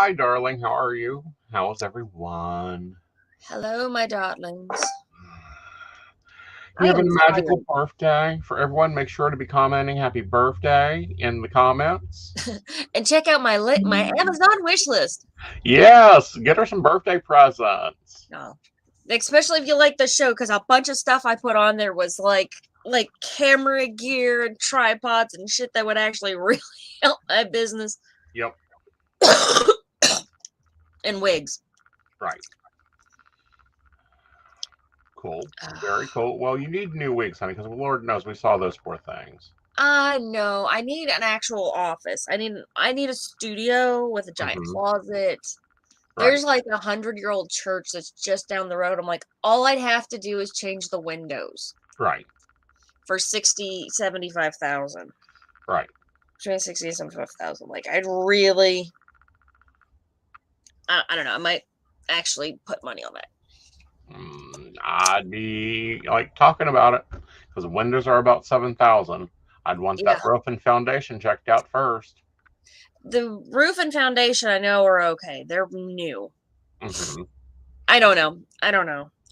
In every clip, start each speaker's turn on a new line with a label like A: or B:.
A: Hi, darling. How are you? How's everyone?
B: Hello, my darlings.
A: You
B: I
A: having
B: am
A: a magical
B: tired.
A: birthday? For everyone, make sure to be commenting happy birthday in the comments.
B: And check out my Amazon wish list.
A: Yes, get her some birthday presents.
B: No. Especially if you like the show, because a bunch of stuff I put on there was like camera gear and tripods and shit that would actually really help my business.
A: Yep,
B: And wigs.
A: right. Cool. Very cool. Well, you need new wigs, honey, because Lord knows we saw those poor things.
B: No, I need an actual office. I need a studio with a giant
A: Hmm.
B: closet.
A: Right,
B: There's like 100-year-old church that's just down the road. I'm like, all I'd have to do is change the windows
A: right,
B: for 75,000.
A: right.
B: Between 60 and 75,000. Like, I'd really, I don't know. I might actually put money on that.
A: I'd be like talking about it because windows are about 7,000. I'd want that
B: Yeah.
A: roof and foundation checked out first.
B: The roof and foundation I know are okay. They're new.
A: Hmm.
B: I don't know.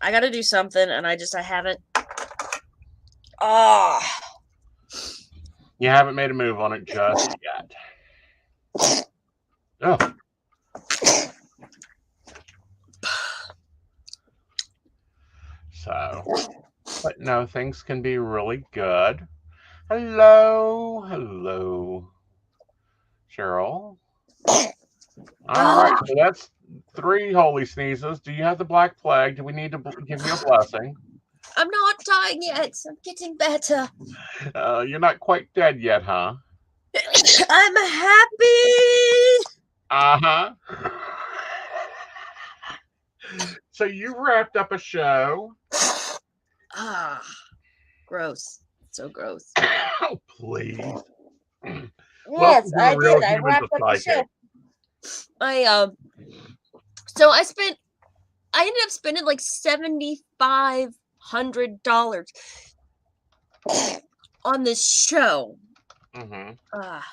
B: I got to do something, and I haven't. Ah.
A: You haven't made a move on it just yet. Oh, so, but no, things can be really good. Hello, hello, Cheryl. All right,
B: Ah.
A: so that's three holy sneezes. Do you have the Black Plague? Do we need to give you a blessing?
B: I'm not dying yet. I'm getting better.
A: You're not quite dead yet, huh?
B: I'm happy.
A: Uh huh. So you wrapped up a show.
B: Ah. Gross. So gross.
A: Oh, please.
B: Yes,
A: Welcome to
B: I
A: the real
B: did. I
A: human
B: wrapped
A: the
B: up the show.
A: psychic.
B: So I ended up spending like $7,500 on this show.
A: Mm-hmm.
B: Ah.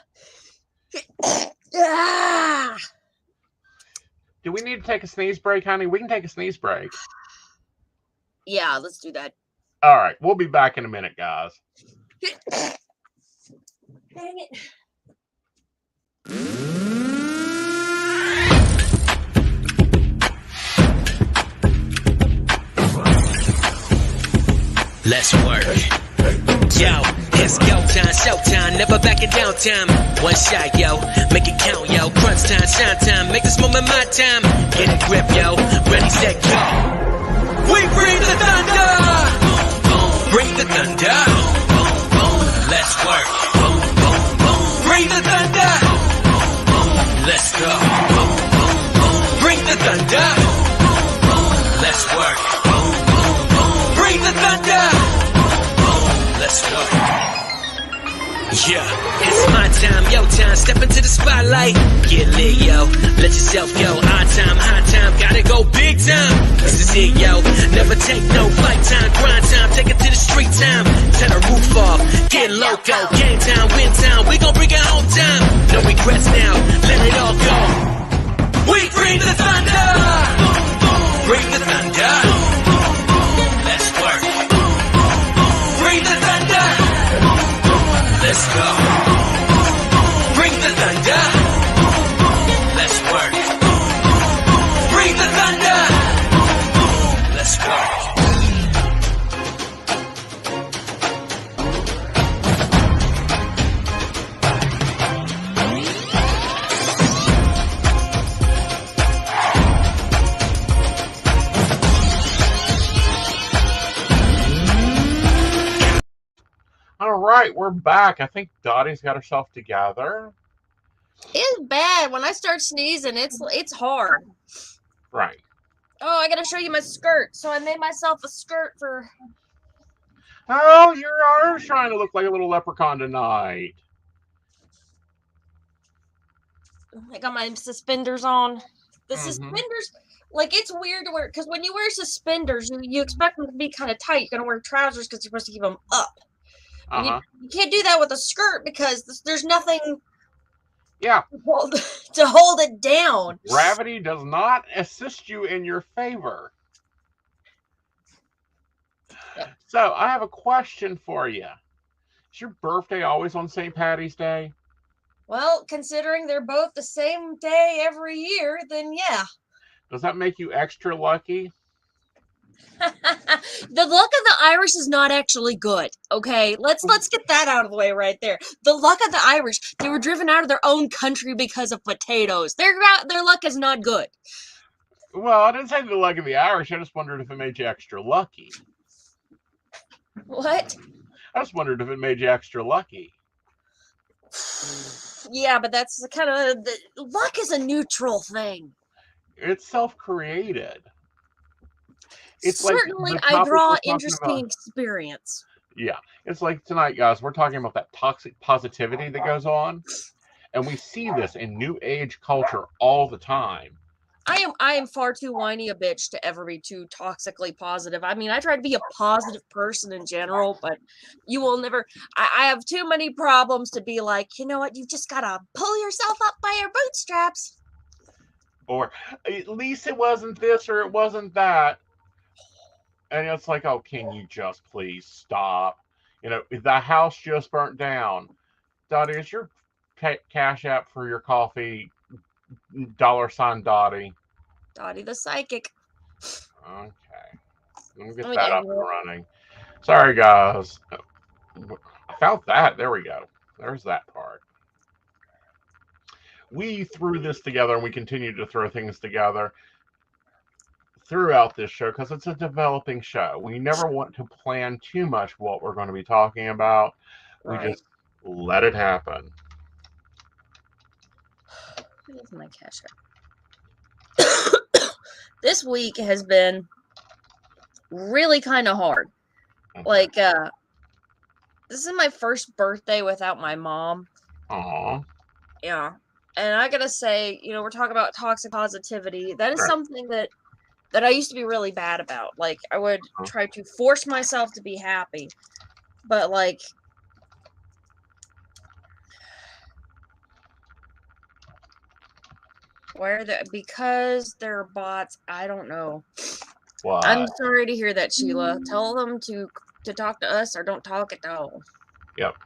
A: Do we need to take a sneeze break, honey? We can take a sneeze break.
B: Yeah, let's do that.
A: All right, we'll be back in a minute, guys.
B: Dang it.
C: Let's work. Yo, it's go time, showtime, never backing down time. One shot, yo, make it count, yo. Crunch time, shine time, make this moment my time. Get a grip, yo, ready, set, go. We bring the thunder. Bring the thunder. Let's work. Bring the thunder. Let's go. Bring the thunder. Let's work. Bring the thunder. Let's go. Yeah, it's my time, yo time. Step into the spotlight. Get lit, yo. Let yourself go. Our time, high time. Gotta go big time. This is it, yo. Never take no fight time. Grind time. Take it to the street time. Turn the roof off. Get loco. Game time, win time. We gon' bring it home time. No regrets now. Let it all go. We bring the thunder. Bring the thunder. Let's work. Bring the thunder. Let's go. Bring the thunder. Let's work. Bring the thunder. Let's work.
A: All right, we're back. I think Dottie's got herself together.
B: It's bad. When I start sneezing, it's hard.
A: Right.
B: Oh, I gotta show you my skirt. So I made myself a skirt for.
A: Oh, you are trying to look like a little leprechaun tonight.
B: I got my suspenders on. The
A: Mm-hmm.
B: suspenders, like, it's weird to wear because when you wear suspenders, you expect them to be kind of tight. You're gonna wear trousers because you're supposed to keep them up.
A: Uh-huh.
B: You can't do that with a skirt because there's nothing
A: Yeah.
B: To hold it down.
A: Gravity does not assist you in your favor.
B: Yep.
A: So I have a question for you. Is your birthday always on St. Patty's Day?
B: Well, considering they're both the same day every year, then yeah.
A: Does that make you extra lucky?
B: The luck of the Irish is not actually good. Okay, let's get that out of the way right there. The luck of the Irish, they were driven out of their own country because of potatoes. Their luck is not good.
A: Well, I didn't say the luck of the Irish. I just wondered if it made you extra lucky.
B: What?
A: I just wondered if it made you extra lucky.
B: Yeah, but that's kind of luck is a neutral thing.
A: It's self-created.
B: It's certainly, I draw interesting experience.
A: Yeah, it's like tonight, guys. We're talking about that toxic positivity that goes on, and we see this in New Age culture all the time.
B: I am far too whiny a bitch to ever be too toxically positive. I mean, I try to be a positive person in general, but you will never. I have too many problems to be like, you know what? You just gotta pull yourself up by your bootstraps.
A: Or at least it wasn't this or it wasn't that. And it's like, oh, can you just please stop? You know, the house just burnt down. Dottie, is your cash app for your coffee $sign Dottie?
B: Dottie the Psychic.
A: Okay. Let me get that up and running. Sorry, guys. I found that. There we go. There's that part. We threw this together and we continue to throw things together throughout this show because it's a developing show. We never want to plan too much what we're going to be talking about. We just let it happen.
B: Where's my cash app? This week has been really kind of hard. Like, this is my first birthday without my mom.
A: Aww.
B: Yeah. And I gotta say, you know, we're talking about toxic positivity. That is something that I used to be really bad about. Like, I would try to force myself to be happy. But, like, because they're bots, I don't know.
A: What?
B: I'm sorry to hear that, Sheila. Tell them to talk to us or don't talk at all.
A: Yep.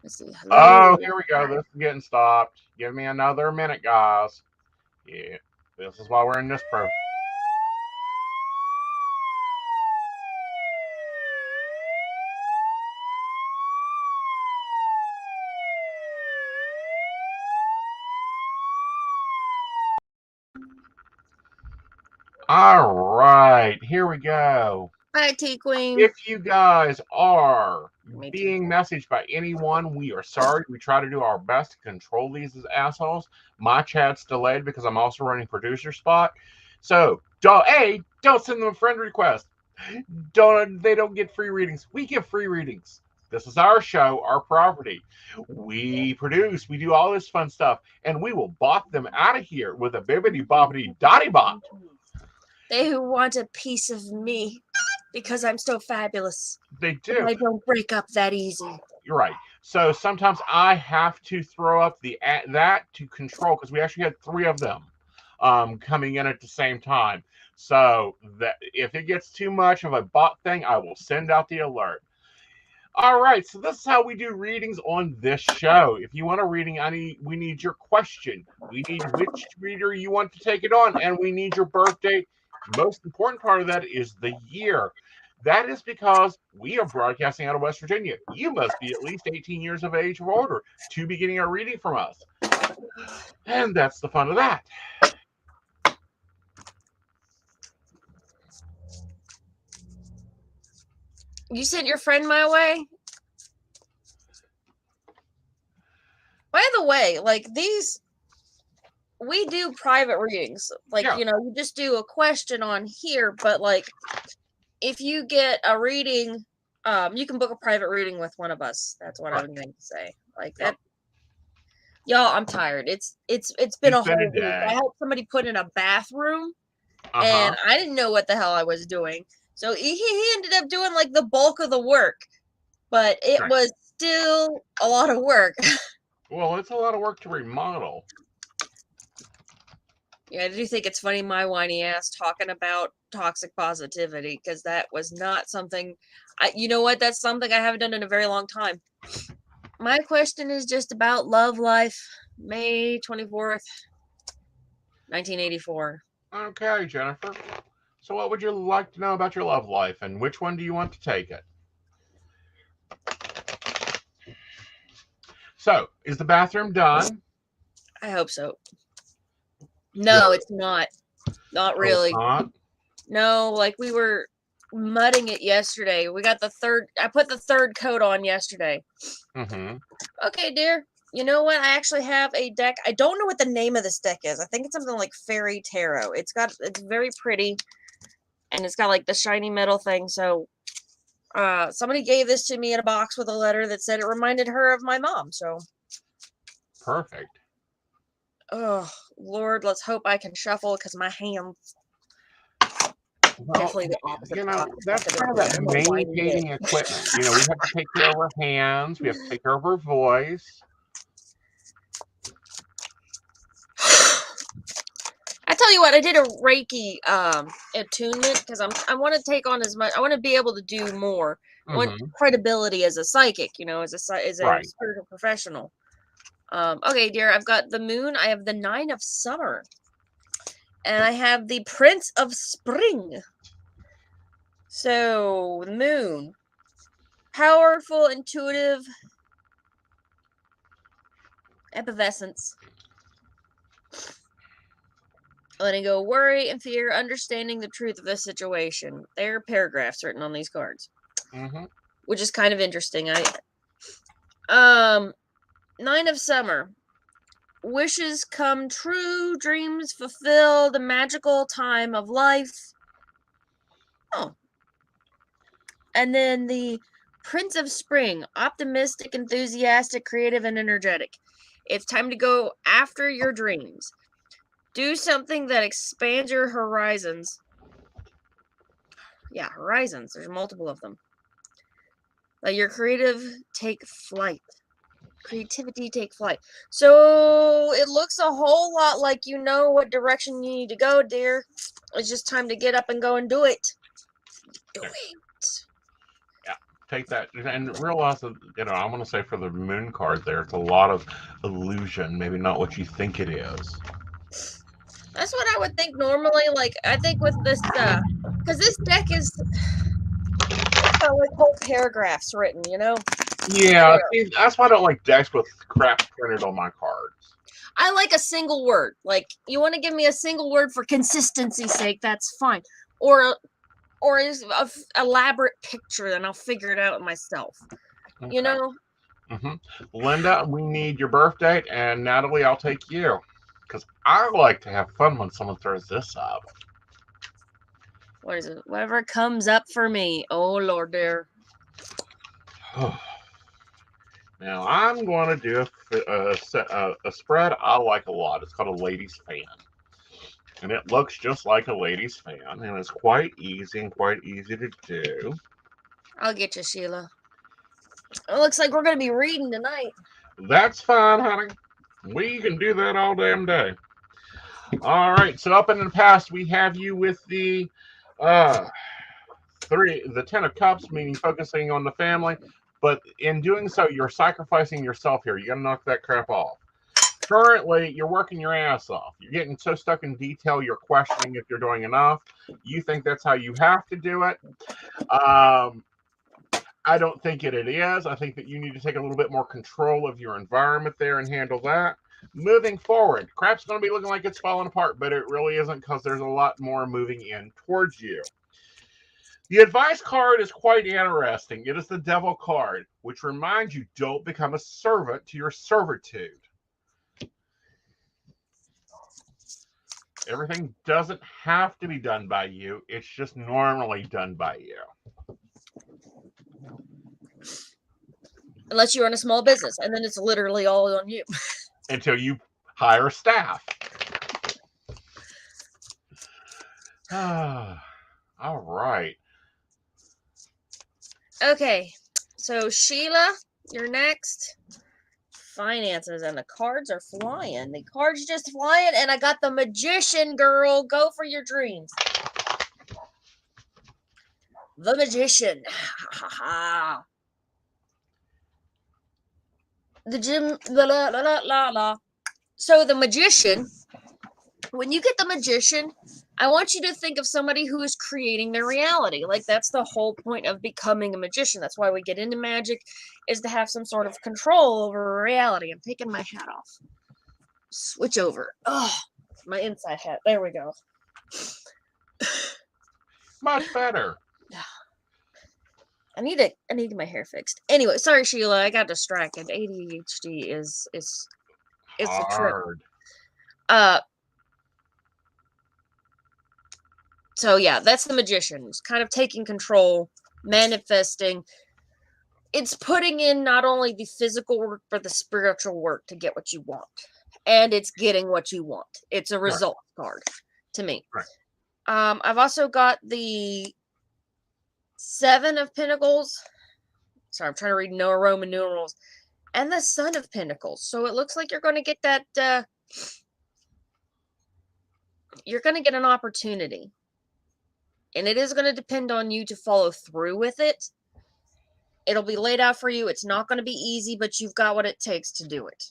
B: Let's see.
A: Hello. Oh, here we go. This is getting stopped. Give me another minute, guys. Yeah. This is why we're in this program. All right, here we go.
B: Hi, T-Queen.
A: If you guys are being messaged by anyone, we are sorry. We try to do our best to control these as assholes. My chat's delayed because I'm also running producer spot. So, don't send them a friend request. They don't get free readings. We give free readings. This is our show, our property. We produce, we do all this fun stuff, and we will bot them out of here with a bibbity bobbity dotty bot.
B: They who want a piece of me because I'm so fabulous.
A: They do.
B: I don't break up that easy.
A: You're right. So sometimes I have to throw up that to control because we actually had 3 of them coming in at the same time. So that if it gets too much of a bot thing, I will send out the alert. All right, so this is how we do readings on this show. If you want a reading, we need your question. We need which reader you want to take it on, and we need your birthday. Most important part of that is the year. That is because we are broadcasting out of West Virginia. You must be at least 18 years of age or older to be getting a reading from us. And that's the fun of that.
B: You sent your friend my way? By the way, like we do private readings. Like, you know, you just do a question on here, but like if you get a reading, you can book a private reading with one of us. That's what I'm going to say. Like that. Y'all, I'm tired. It's been a whole week. I helped somebody put in a bathroom and I didn't know what the hell I was doing. So he ended up doing like the bulk of the work, but it was still a lot of work.
A: Well, it's a lot of work to remodel.
B: Yeah, I do think it's funny my whiny ass talking about toxic positivity, because that was not something you know what, that's something I haven't done in a very long time. My question is just about love life. May 24th, 1984.
A: Okay, Jennifer. So what would you like to know about your love life, and which one do you want to take it? So, is the bathroom done?
B: I hope so. No, it's not. Not really.
A: Oh, it's not?
B: No, like we were mudding it yesterday. We got I put the third coat on yesterday.
A: Mm-hmm.
B: Okay, dear. You know what? I actually have a deck. I don't know what the name of this deck is. I think it's something like Fairy Tarot. It's very pretty, and it's got like the shiny metal thing. So, somebody gave this to me in a box with a letter that said it reminded her of my mom. So,
A: Perfect.
B: oh Lord, let's hope I can shuffle, because my hands
A: Well,
B: definitely the opposite.
A: that's kind of that maintaining equipment. We have to take care of our hands. We have to take care of our voice.
B: I tell you what, I did a Reiki attunement, because I want to take on as much. I want to be able to do more. I want credibility as a psychic, as a spiritual professional. Okay, dear, I've got the moon. I have the 9 of summer, and I have the Prince of Spring. So the moon, powerful, intuitive, effervescence. Letting go worry and fear, understanding the truth of the situation. There are paragraphs written on these cards, which is kind of interesting. 9 of summer. Wishes come true, dreams fulfilled, a magical time of life. Oh. And then the Prince of Spring, optimistic, enthusiastic, creative, and energetic. It's time to go after your dreams. Do something that expands your horizons. Yeah, horizons. There's multiple of them. Let your creativity take flight. So it looks a whole lot like you know what direction you need to go, dear. It's just time to get up and go and do it. Do it.
A: Yeah, take that and realize that, I want to say for the moon card there, it's a lot of illusion, maybe not what you think it is.
B: That's what I would think normally. Like, I think with this, because this deck is got like whole paragraphs written,
A: Yeah, that's why I don't like decks with crap printed on my cards.
B: I like a single word. Like, you want to give me a single word for consistency's sake, that's fine. Or is a elaborate picture, then I'll figure it out myself.
A: Okay. Linda, we need your birth date, and Natalie, I'll take you. Because I like to have fun when someone throws this up.
B: What is it? Whatever comes up for me. Oh, Lord, dear.
A: Now, I'm going to do a spread I like a lot. It's called a ladies' fan. And it looks just like a ladies' fan. And it's quite easy to do.
B: I'll get you, Sheila. It looks like we're going to be reading tonight.
A: That's fine, honey. We can do that all damn day. All right. So up in the past, we have you with the the 10 of Cups, meaning focusing on the family. But in doing so, you're sacrificing yourself here. You got to knock that crap off. Currently, you're working your ass off. You're getting so stuck in detail, you're questioning if you're doing enough. You think that's how you have to do it. I don't think it is. I think that you need to take a little bit more control of your environment there and handle that. Moving forward, crap's going to be looking like it's falling apart, but it really isn't, because there's a lot more moving in towards you. The advice card is quite interesting. It is the Devil card, which reminds you, don't become a servant to your servitude. Everything doesn't have to be done by you. It's just normally done by you.
B: Unless you run a small business, and then it's literally all on you.
A: Until you hire staff. All right.
B: Okay, so Sheila, you're next. finances, and the cards are flying. The cards just flying, and I got the Magician, girl. Go for your dreams. The Magician. The gym. La la la la la la. So the Magician. When you get the Magician, I want you to think of somebody who is creating their reality. Like, that's the whole point of becoming a magician. That's why we get into magic, is to have some sort of control over reality. I'm taking my hat off. Switch over. Oh, my inside hat. There we go.
A: Much better.
B: I need to get my hair fixed. Anyway, sorry, Sheila. I got distracted. ADHD is a trip. So yeah, that's the Magician. It's kind of taking control, manifesting. It's putting in not only the physical work, but the spiritual work to get what you want. And it's getting what you want. It's a result card to me.
A: Right.
B: I've also got the 7 of Pentacles. Sorry, I'm trying to read no Roman numerals. And the Son of Pentacles. So it looks like you're going to get that... you're going to get an opportunity. And it is going to depend on you to follow through with it. It'll be laid out for you. It's not going to be easy, but you've got what it takes to do it.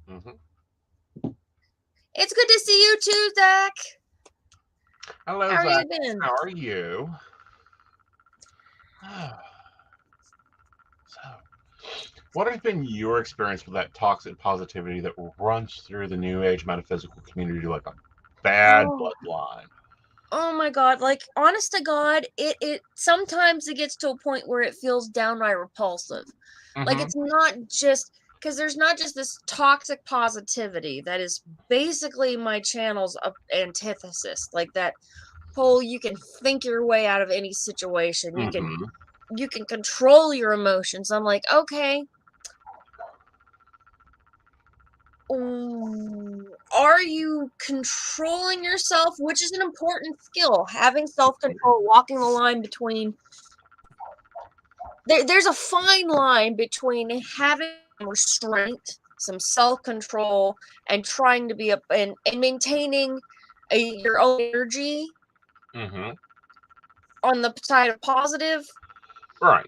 A: Mm-hmm.
B: It's good to see you too, Zach.
A: Hello,
B: How
A: Zach.
B: Are you been?
A: How are you? So, what has been your experience with that toxic positivity that runs through the New Age metaphysical community like a bad bloodline?
B: Oh my God, like, honest to God, it sometimes it gets to a point where it feels downright repulsive.
A: Mm-hmm.
B: Like, it's not just, because there's not just this toxic positivity that is basically my channel's antithesis. Like, that whole, you can think your way out of any situation. You can control your emotions. I'm like, okay. Are you controlling yourself, which is an important skill? Having self-control, walking the line between... There's a fine line between having restraint, some self-control, and trying to be and maintaining your own energy on the side of positive.
A: Right.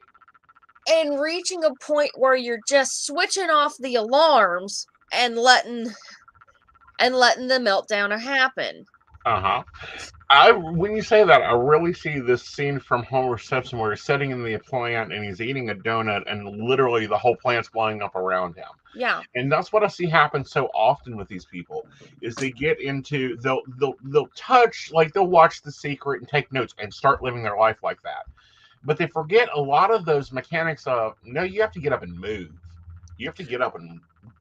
B: And reaching a point where you're just switching off the alarms and letting the meltdown happen.
A: When you say that, I really see this scene from Homer Simpson where he's sitting in the plant and he's eating a donut and literally the whole plant's blowing up around him.
B: Yeah.
A: And that's what I see happen so often with these people is they get into they'll touch, like they'll watch The Secret and take notes and start living their life like that. But they forget a lot of those mechanics of, no, you have to get up and move. You have to get up and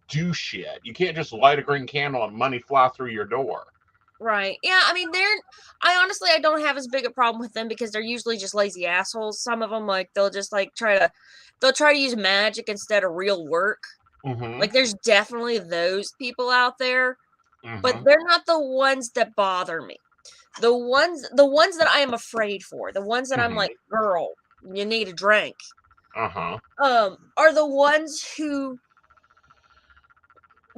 A: do shit. You can't just light a green candle and money fly through your door.
B: Right. Yeah, I mean, I don't have as big a problem with them because they're usually just lazy assholes. Some of them, like, they'll just like try to use magic instead of real work. Like, there's definitely those people out there, but they're not the ones that bother me. The ones that I am afraid for, the ones that I'm like, girl, you need a drink. Are the ones who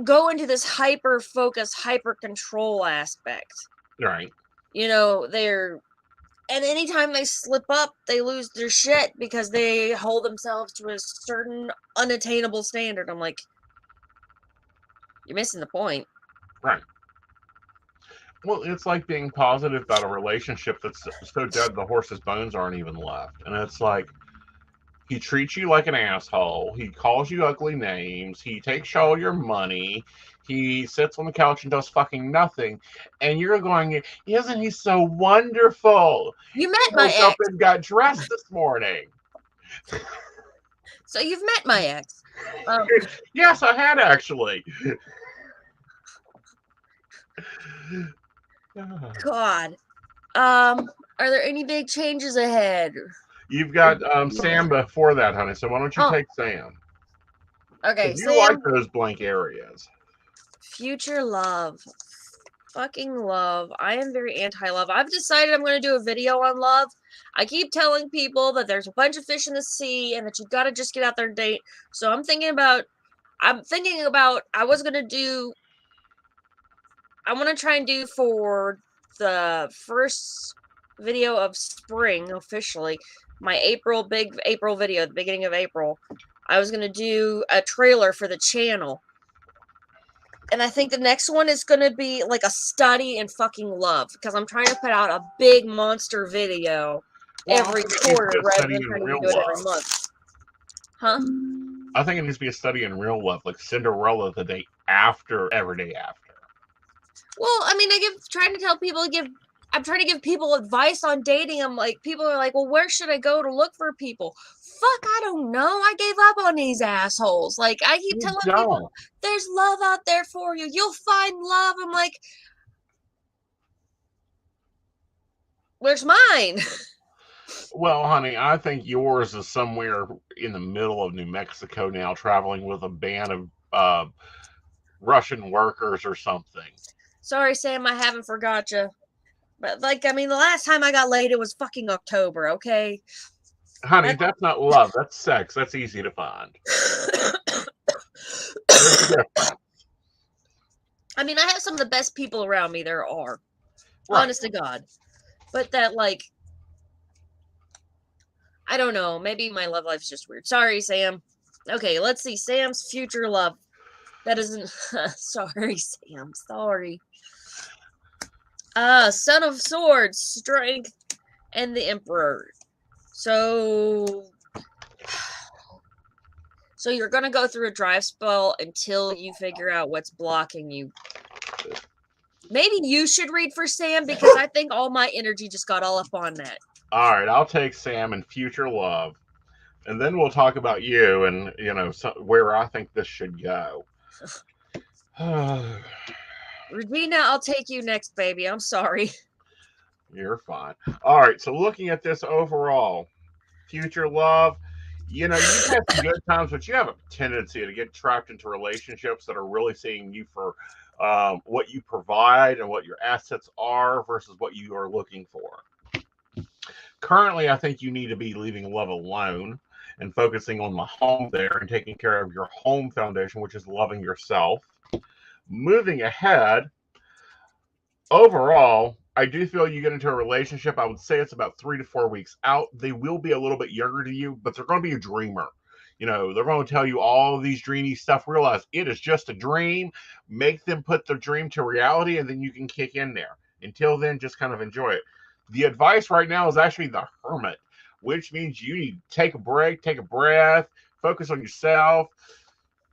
B: go into this hyper focus, hyper control aspect.
A: Right.
B: You know, and anytime they slip up, they lose their shit because they hold themselves to a certain unattainable standard. I'm like, you're missing the point.
A: Right. Well, it's like being positive about a relationship that's so dead the horse's bones aren't even left. And it's like, he treats you like an asshole. He calls you ugly names. He takes all your money. He sits on the couch and does fucking nothing. And you're going, isn't he so wonderful?
B: You met my ex.
A: Up and got dressed this morning.
B: So you've met my ex.
A: Yes, I had actually.
B: God. Are there any big changes ahead?
A: You've got Sam before that, honey. So why don't you take Sam?
B: Okay,
A: Sam. You like those blank areas.
B: Future love. Fucking love. I am very anti-love. I've decided I'm going to do a video on love. I keep telling people that there's a bunch of fish in the sea and that you've got to just get out there and date. So I'm thinking about I'm thinking about, I want to try and do for the first video of spring officially, my big April video at the beginning of April. I was going to do a trailer for the channel. And I think the next one is going to be like a study in fucking love, because I'm trying to put out a big monster video every quarter rather than trying to do it every month. Huh?
A: I think it needs to be a study in real love, like Cinderella the day after, every day after.
B: Well, I mean, I'm trying to give people advice on dating. I'm like, people are like, well, where should I go to look for people? Fuck, I don't know. I gave up on these assholes. Like, I keep telling people, there's love out there for you. You'll find love. I'm like, where's mine?
A: Well, honey, I think yours is somewhere in the middle of New Mexico now, traveling with a band of Russian workers or something.
B: Sorry, Sam, I haven't forgot you. But, like, I mean, the last time I got laid, it was fucking October, okay?
A: Honey, that's not love. That's sex. That's easy to find.
B: I mean, I have some of the best people around me there are. Right. Honest to God. But that, like, I don't know. Maybe my love life's just weird. Sorry, Sam. Okay, let's see. Sam's future love. That isn't... Sorry, Sam. Sorry. Son of Swords, Strength, and the Emperor. So you're going to go through a drive spell until you figure out what's blocking you. Maybe you should read for Sam, because I think all my energy just got all up on that.
A: All right, I'll take Sam and future love. And then we'll talk about you and, you know, where I think this should go.
B: Regina, I'll take you next, baby. I'm sorry.
A: You're fine. All right, so looking at this overall, future love, you know, you've had some good times, but you have a tendency to get trapped into relationships that are really seeing you for what you provide and what your assets are versus what you are looking for. Currently, I think you need to be leaving love alone and focusing on the home there and taking care of your home foundation, which is loving yourself. Moving ahead, overall, I do feel you get into a relationship, I would say it's about 3 to 4 weeks out. They will be a little bit younger to you, but they're going to be a dreamer. You know, they're going to tell you all of these dreamy stuff. Realize it is just a dream. Make them put the dream to reality, and then you can kick in there. Until then, just kind of enjoy it. The advice right now is actually the hermit, which means you need to take a break, take a breath, focus on yourself,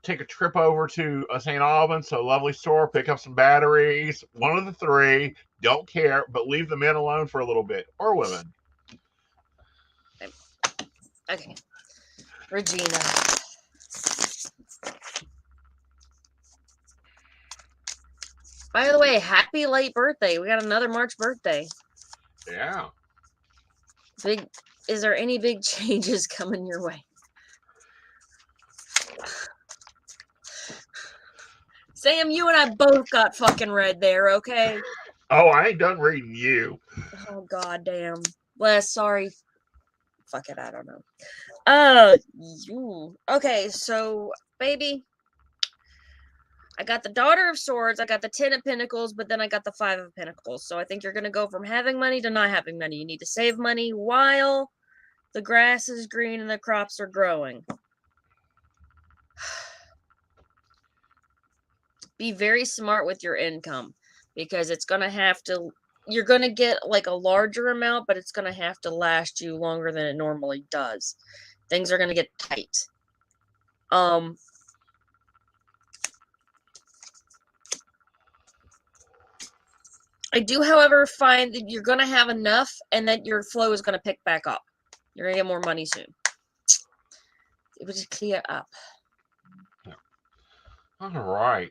A: take a trip over to St. Albans, a lovely store, pick up some batteries, one of the three, don't care, but leave the men alone for a little bit, or women.
B: Okay. Regina. By the way, happy late birthday. We got another March birthday.
A: Yeah.
B: Is there any big changes coming your way? Sam, you and I both got fucking red there, okay?
A: Oh, I ain't done reading you.
B: Oh, goddamn. Well, sorry. Fuck it, I don't know. Okay, so, baby, I got the Daughter of Swords, I got the 10 of Pentacles, but then I got the 5 of Pentacles. So I think you're going to go from having money to not having money. You need to save money while the grass is green and the crops are growing. Be very smart with your income, because it's going to have to, you're going to get like a larger amount, but it's going to have to last you longer than it normally does. Things are going to get tight. I do, however, find that you're going to have enough and that your flow is going to pick back up. You're going to get more money soon. It would just clear up.
A: All right.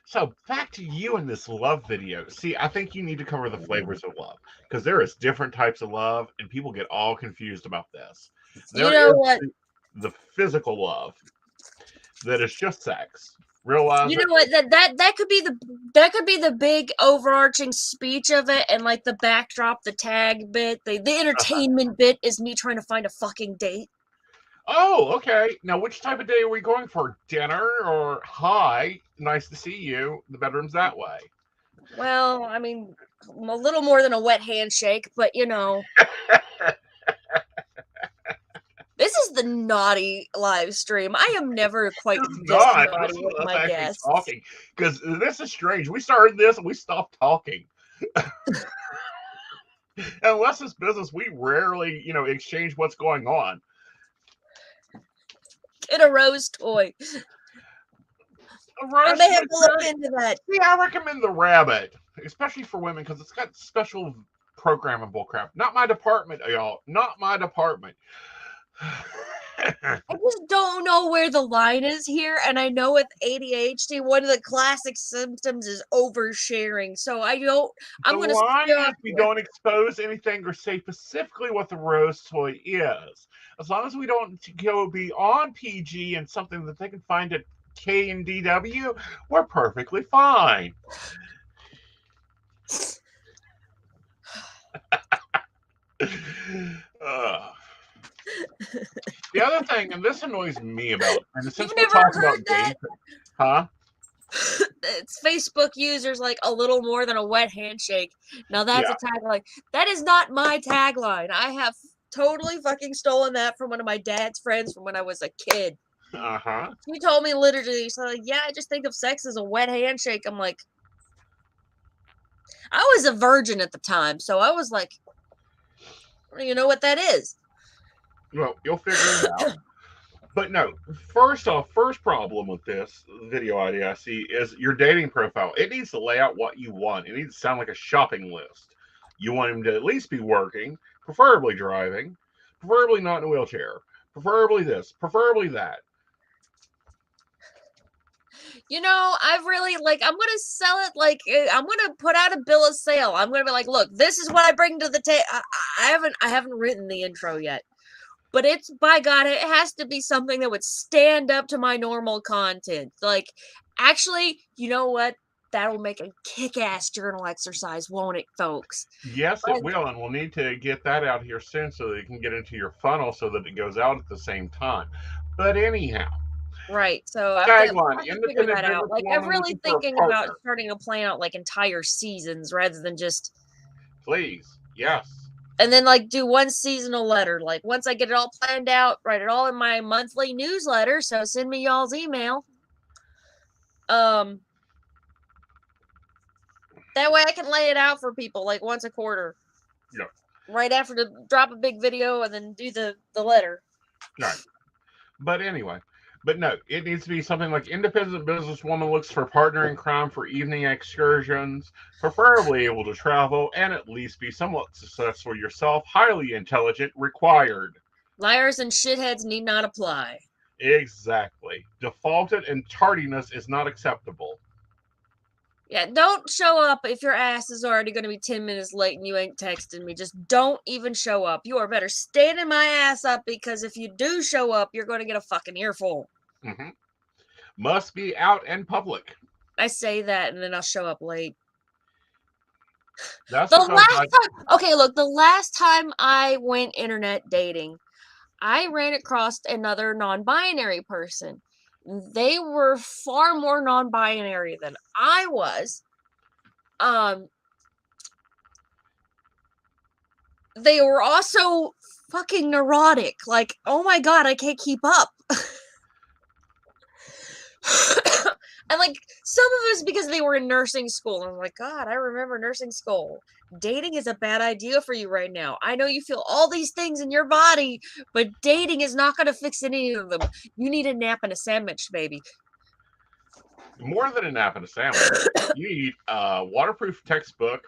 A: So back to you in this love video. See, I think you need to cover the flavors of love, because there is different types of love and people get all confused about this. There
B: you know what?
A: The physical love that is just sex. Realize
B: you know what, that could be the big overarching speech of it, and like the backdrop, the tag bit, the entertainment bit is me trying to find a fucking date.
A: Oh, okay. Now, which type of day are we going for? Dinner or hi? Nice to see you. The bedroom's that way.
B: Well, I mean, a little more than a wet handshake, but you know. This is the naughty live stream. I am never quite
A: This is
B: this
A: not.
B: naughty
A: This is
B: with
A: us
B: my
A: actually
B: guests.
A: talking. Because this is strange. We started this and we stopped talking. Unless it's business, we rarely, exchange what's going on.
B: Get a rose toy. I may have to look into that.
A: Yeah, I recommend the rabbit, especially for women, because it's got special programming bullcrap. Not my department, y'all. Not my department.
B: I just don't know where the line is here, and I know with ADHD, one of the classic symptoms is oversharing. So I'm going to
A: line is we don't expose anything or say specifically what the rose toy is. As long as we don't go beyond PG and something that they can find at K and DW, we're perfectly fine. The other thing, and this annoys me about, and since we're talking about dating, huh?
B: It's Facebook users like a little more than a wet handshake. Now that's a tagline. That is not my tagline. I have totally fucking stolen that from one of my dad's friends from when I was a kid.
A: Uh-huh.
B: He told me literally, so like, yeah, I just think of sex as a wet handshake. I'm like, I was a virgin at the time, so I was like, you know what that is?
A: Well, you'll figure it out. But no, first problem with this video idea I see is your dating profile. It needs to lay out what you want. It needs to sound like a shopping list. You want him to at least be working, preferably driving, preferably not in a wheelchair, preferably this, preferably that.
B: You know, I've really I'm going to sell it I'm going to put out a bill of sale. I'm going to be like, look, this is what I bring to the table. I haven't written the intro yet. But it's, by God, it has to be something that would stand up to my normal content. Like, actually, you know what? That'll make a kick-ass journal exercise, won't it, folks?
A: Yes, it will, and we'll need to get that out here soon so that it can get into your funnel so that it goes out at the same time. But anyhow.
B: Right, so I have to figure that out. Like, I'm really thinking about starting to plan out, like, entire seasons rather than just...
A: Please, yes.
B: And then, do one seasonal letter. Like, once I get it all planned out, write it all in my monthly newsletter. So send me y'all's email. That way I can lay it out for people, like, once a quarter.
A: Yeah.
B: Right after to drop a big video and then do the letter.
A: Right. But anyway. But no, it needs to be something like independent businesswoman looks for partner in crime for evening excursions, preferably able to travel, and at least be somewhat successful yourself, highly intelligent, required.
B: Liars and shitheads need not apply.
A: Exactly. Defaulted and tardiness is not acceptable.
B: Yeah, don't show up if your ass is already going to be 10 minutes late and you ain't texting me. Just don't even show up. You are better standing my ass up because if you do show up, you're going to get a fucking earful.
A: Mm-hmm. Must be out in public.
B: I say that and then I'll show up late.
A: That's
B: the last time I went internet dating, I ran across another non-binary person. They were far more non-binary than I was. They were also fucking neurotic. Like, oh my God, I can't keep up. And some of it was because they were in nursing school. And I'm like, God, I remember nursing school. Dating is a bad idea for you right now. I know you feel all these things in your body, but dating is not going to fix any of them. You need a nap and a sandwich, baby.
A: More than a nap and a sandwich. You need a waterproof textbook.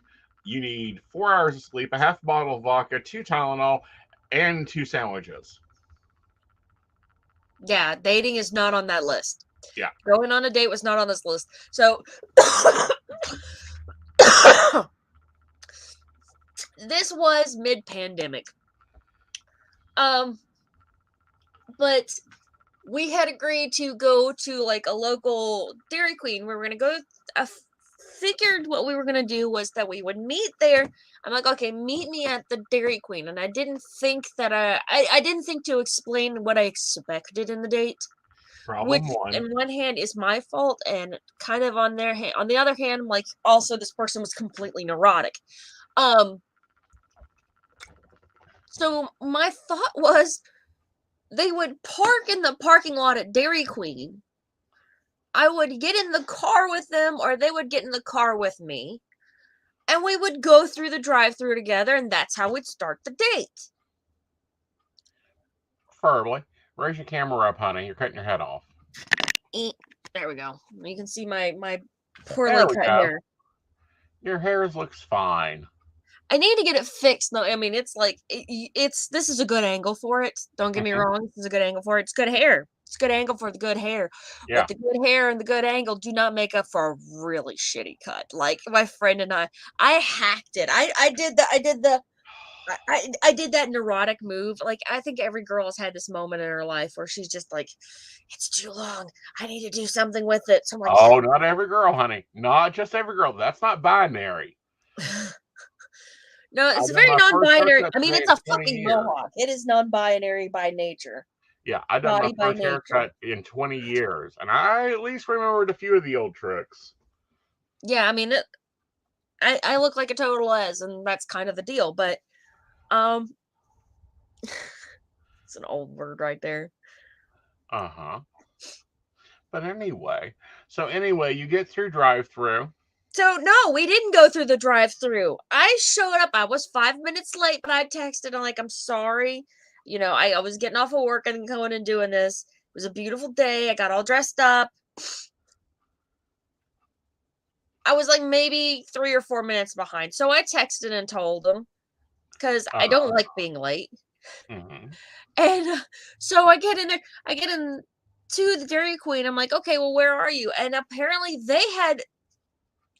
A: You need 4 hours of sleep, a half bottle of vodka, 2 Tylenol, and 2 sandwiches.
B: Yeah, dating is not on that list.
A: Yeah.
B: Going on a date was not on this list. So this was mid-pandemic. But we had agreed to go to a local Dairy Queen where we're going to go figured what we were gonna do was that we would meet there. I'm like, okay, meet me at the Dairy Queen, and I didn't think that I didn't think to explain what I expected in the date, which
A: Problem one.
B: in one hand is my fault, and kind of on their hand, on the other hand, I'm like, also this person was completely neurotic. So my thought was they would park in the parking lot at Dairy Queen. I would get in the car with them, or they would get in the car with me, and we would go through the drive-thru together, and that's how we'd start the date.
A: Preferably. Raise your camera up, honey. You're cutting your head off.
B: There we go. You can see my poorly cut hair.
A: Your hair looks fine.
B: I need to get it fixed. No, I mean, it's like, this is a good angle for it. Don't get me wrong. This is a good angle for it. It's good hair. It's a good angle for the good hair.
A: Yeah.
B: But the good hair and the good angle do not make up for a really shitty cut. Like my friend and I hacked it. I did that neurotic move. Like, I think every girl has had this moment in her life where she's just like, it's too long. I need to do something with it. So I'm like,
A: oh, not every girl, honey. Not just every girl. That's not binary.
B: No, it's very non-binary. I mean, it's a fucking mohawk. It is non-binary by nature.
A: Yeah, I done my first haircut in 20 years, and I at least remembered a few of the old tricks.
B: Yeah, I mean, I look like a total S, and that's kind of the deal. But it's an old word right there.
A: But anyway, you get through drive-through.
B: So, no, we didn't go through the drive-thru. I showed up. I was 5 minutes late, but I texted. I'm like, I'm sorry. You know, I was getting off of work and going and doing this. It was a beautiful day. I got all dressed up. I was like maybe 3 or 4 minutes behind. So I texted and told them because I don't like being late. And so I get in there. I get into the Dairy Queen. I'm like, okay, well, where are you? And apparently they had...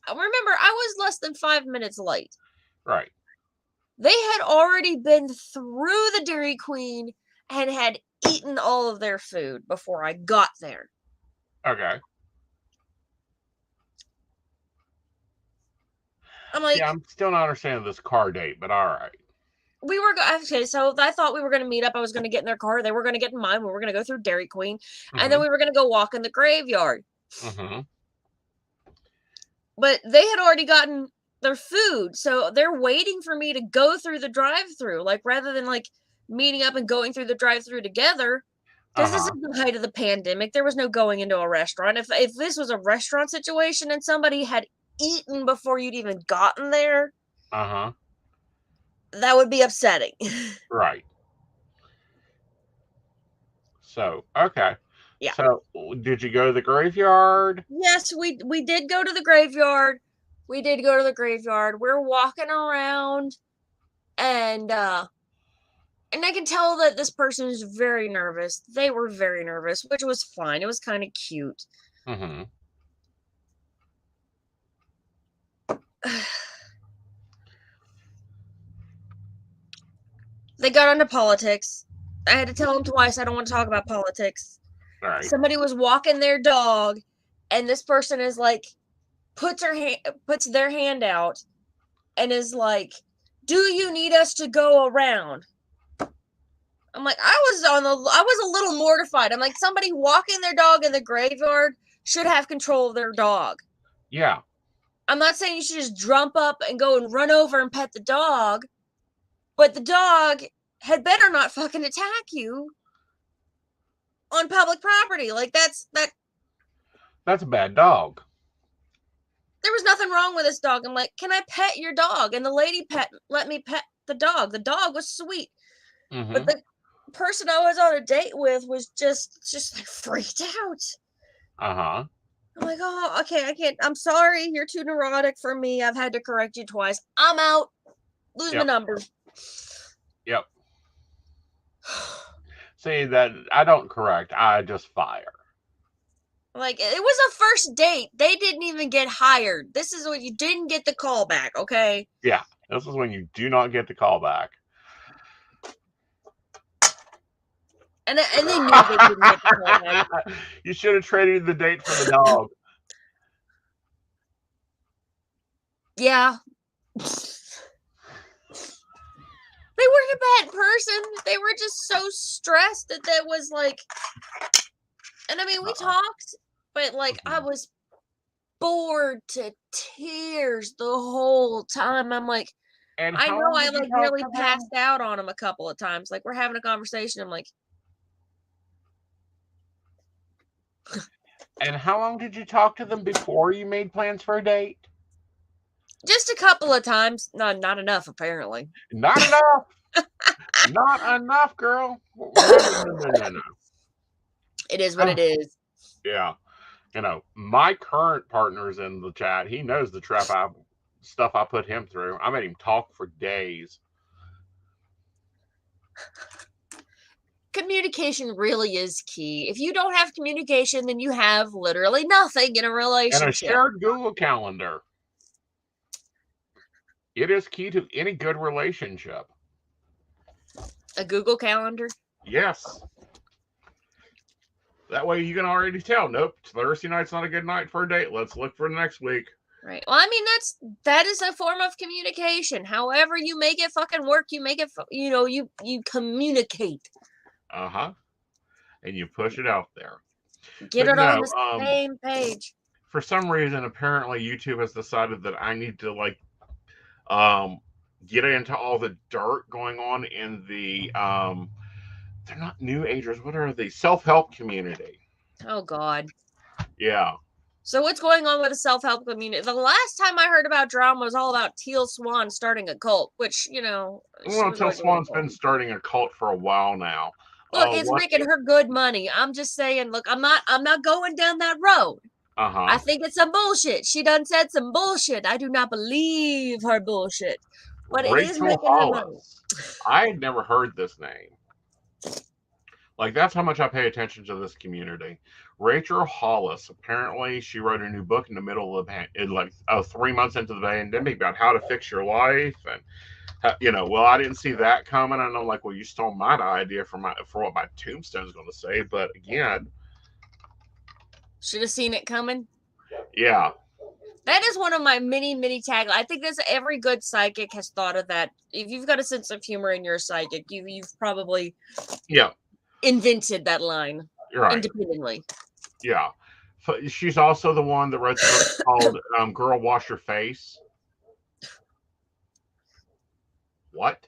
B: Remember, I was less than 5 minutes late.
A: Right.
B: They had already been through the Dairy Queen and had eaten all of their food before I got there.
A: Okay.
B: I'm like...
A: Yeah, I'm still not understanding this car date, but all right.
B: We were... Okay, so I thought we were going to meet up. I was going to get in their car. They were going to get in mine. We were going to go through Dairy Queen. And then we were going to go walk in the graveyard. But they had already gotten their food, so they're waiting for me to go through the drive-thru, like rather than like meeting up and going through the drive-thru together. Because this is the height of the pandemic, there was no going into a restaurant. If this was a restaurant situation and somebody had eaten before you'd even gotten there, that would be upsetting.
A: Right. So, okay.
B: Yeah.
A: So, did you go to the graveyard?
B: Yes, we did go to the graveyard. We did go to the graveyard. We're walking around, and I can tell that this person is very nervous. They were very nervous, which was fine. It was kind of cute. They got into politics. I had to tell them twice I don't want to talk about politics.
A: Right.
B: Somebody was walking their dog, and this person is like, puts their hand out, and is like, "Do you need us to go around?" I'm like, I was a little mortified. I'm like, somebody walking their dog in the graveyard should have control of their dog.
A: Yeah.
B: I'm not saying you should just jump up and go and run over and pet the dog, but the dog had better not fucking attack you on public property. Like, that's
A: a bad dog.
B: There was nothing wrong with this dog. I'm like, can I pet your dog? And the lady let me pet the dog. The dog was sweet. But the person I was on a date with was just like freaked out. I'm like, oh, okay, I can't. I'm sorry. You're too neurotic for me. I've had to correct you twice. I'm out. Lose my number.
A: Yep. See, that I don't correct. I just fire.
B: Like, it was a first date. They didn't even get hired. This is when you didn't get the call back, okay?
A: Yeah, this is when you do not get the call back.
B: And they knew they didn't get the call back.
A: You should have traded the date for the dog.
B: Yeah. They weren't a bad person. They were just so stressed that was like, and I mean, we talked, but like, I was bored to tears the whole time. I'm like,
A: And
B: I
A: how
B: know
A: long
B: I
A: did you
B: like
A: talk
B: really
A: to them?
B: passed out on him a couple of times. Like, we're having a conversation. I'm like,
A: And how long did you talk to them before you made plans for a date?
B: just a couple of times. No, not enough, apparently.
A: Not enough. Not enough, girl. No.
B: It is what it is.
A: Yeah. You know, my current partner's in the chat. He knows the stuff I put him through. I made him talk for days.
B: Communication really is key. If you don't have communication, then you have literally nothing in a relationship.
A: And a shared Google Calendar. It is key to any good relationship.
B: A Google Calendar?
A: Yes. That way you can already tell, nope, Thursday night's not a good night for a date. Let's look for next week.
B: Right. Well, I mean, that is a form of communication. However you make it fucking work, you make it, you communicate.
A: Uh-huh. And you push it out there.
B: Get it on the same page.
A: For some reason, apparently YouTube has decided that I need to get into all the dirt going on in the they're not new agers, what are they? Self-help community.
B: Oh God.
A: Yeah.
B: So what's going on with the self-help community? The last time I heard about drama was all about Teal Swan starting a cult, which,
A: Well, Teal Swan's been starting a cult for a while now.
B: Look, it's making her good money. I'm just saying, look, I'm not going down that road.
A: Uh-huh.
B: I think it's some bullshit. She done said some bullshit. I do not believe her bullshit. But
A: Rachel
B: it is making
A: Hollis.
B: her money.
A: I had never heard this name. Like, that's how much I pay attention to this community. Rachel Hollis, apparently she wrote a new book in the middle of 3 months into the pandemic about how to fix your life. And, well, I didn't see that coming. And I'm like, well, you stole my idea for what my tombstone's going to say. But again,
B: should have seen it coming.
A: Yeah.
B: That is one of my many taglines. I think that's every good psychic has thought of that. If you've got a sense of humor and you're a psychic, you've probably invented that line independently.
A: Yeah. She's also the one that wrote the book called Girl Wash Your Face. What?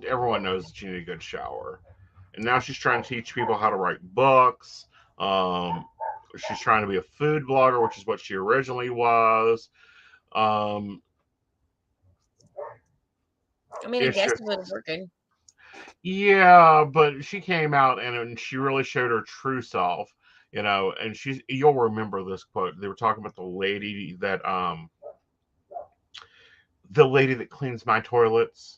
A: Everyone knows that you need a good shower. And now she's trying to teach people how to write books. She's trying to be a food blogger, which is what she originally was.
B: I mean, I guess it was working.
A: Yeah, but she came out and she really showed her true self, and you'll remember this quote. They were talking about the lady that cleans my toilets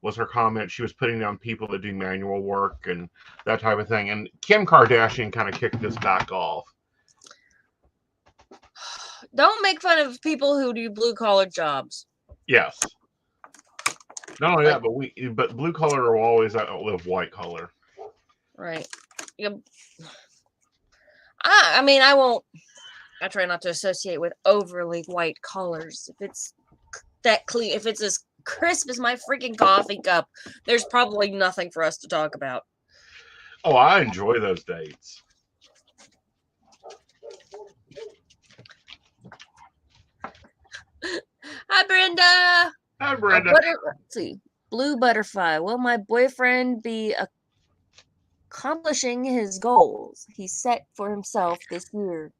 A: was her comment. She was putting down people that do manual work and that type of thing. And Kim Kardashian kind of kicked this back off.
B: Don't make fun of people who do blue-collar jobs.
A: Yes. Not only that, but blue collar will always outlive white collar. Right.
B: Yep. I mean, I try not to associate with overly white collars. If it's that clean, if it's as crisp as my freaking coffee cup, there's probably nothing for us to talk about.
A: Oh, I enjoy those dates.
B: Hi, Brenda.
A: Hi, Brenda.
B: Let's see. Blue butterfly. Will my boyfriend be accomplishing his goals he set for himself this year?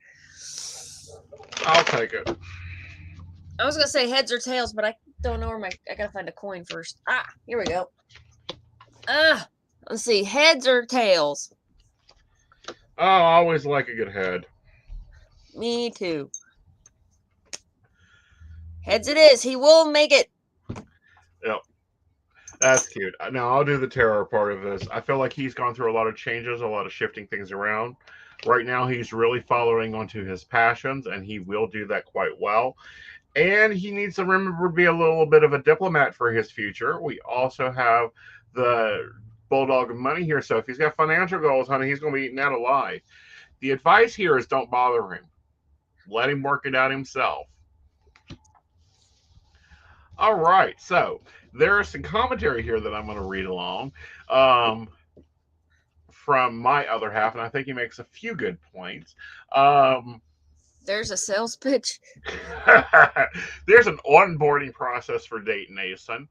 A: I'll take it.
B: I was going to say heads or tails, but I don't know where I got to find a coin first. Here we go. Let's see. Heads or tails?
A: Oh, I always like a good head.
B: Me too. Heads it is. He will make it.
A: Yep. That's cute. Now, I'll do the terror part of this. I feel like he's gone through a lot of changes, a lot of shifting things around. Right now, he's really following onto his passions, and he will do that quite well. And he needs to remember to be a little bit of a diplomat for his future. We also have the bulldog of money here. So if he's got financial goals, honey, he's going to be eaten out alive. The advice here is don't bother him. Let him work it out himself. All right, so there is some commentary here that I'm going to read along from my other half, and I think he makes a few good points.
B: There's a sales pitch.
A: There's an onboarding process for Dottie Aeson.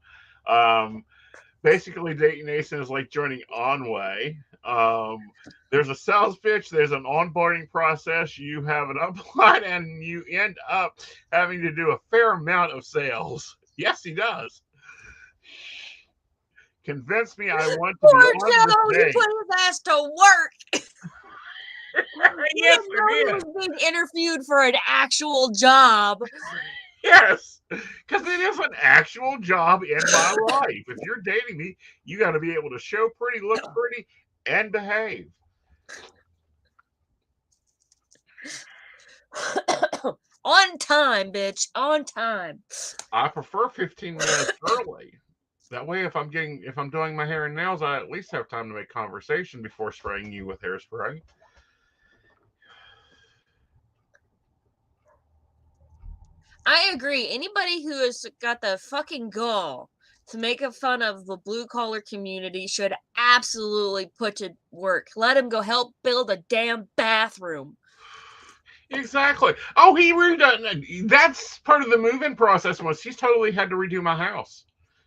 A: Basically, Dottie Aeson is like joining Onway. There's a sales pitch, there's an onboarding process, you have an upline, and you end up having to do a fair amount of sales. Yes, he does. Convince me I want to be on this date.
B: He put his ass to work.
A: Yes,
B: he was being interviewed for an actual job.
A: Yes, because it is an actual job in my life. If you're dating me, you got to be able to show pretty, look pretty, and behave.
B: On time, bitch. On time.
A: I prefer 15 minutes early. That way, if I'm doing my hair and nails, I at least have time to make conversation before spraying you with hairspray.
B: I agree. Anybody who has got the fucking gall to make fun of the blue collar community should absolutely put to work. Let him go help build a damn bathroom.
A: Exactly. Oh, he redone. That's part of the move-in process. Was he's totally had to redo my house.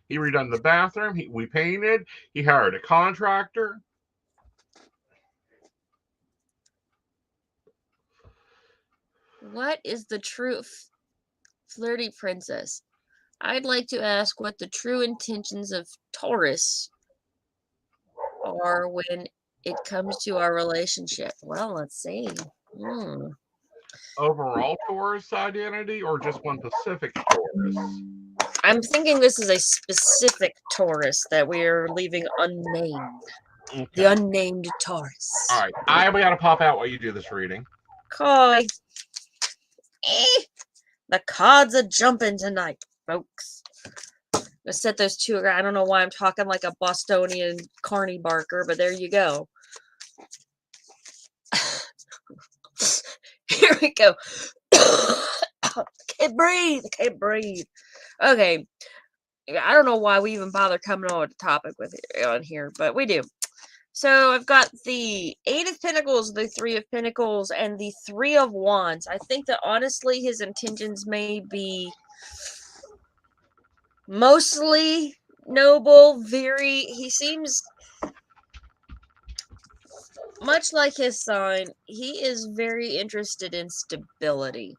A: He redone the bathroom. We painted. He hired a contractor.
B: What is the truth? Flirty princess. I'd like to ask what the true intentions of Taurus are when it comes to our relationship. Well, let's see.
A: Overall Taurus identity or just one specific Taurus?
B: I'm thinking this is a specific Taurus that we are leaving unnamed. Okay. The unnamed Taurus.
A: All right. We got to pop out while you do this reading.
B: Coy. The cards are jumping tonight, folks. I'm gonna set those two. I don't know why I'm talking like a Bostonian Carney Barker, but there you go. Here we go. Can't breathe. Okay. I don't know why we even bother coming on with a topic on here, but we do. So I've got the 8 of Pentacles, the 3 of Pentacles, and the 3 of Wands. I think that honestly his intentions may be mostly noble, he seems much like his sign. He is very interested in stability.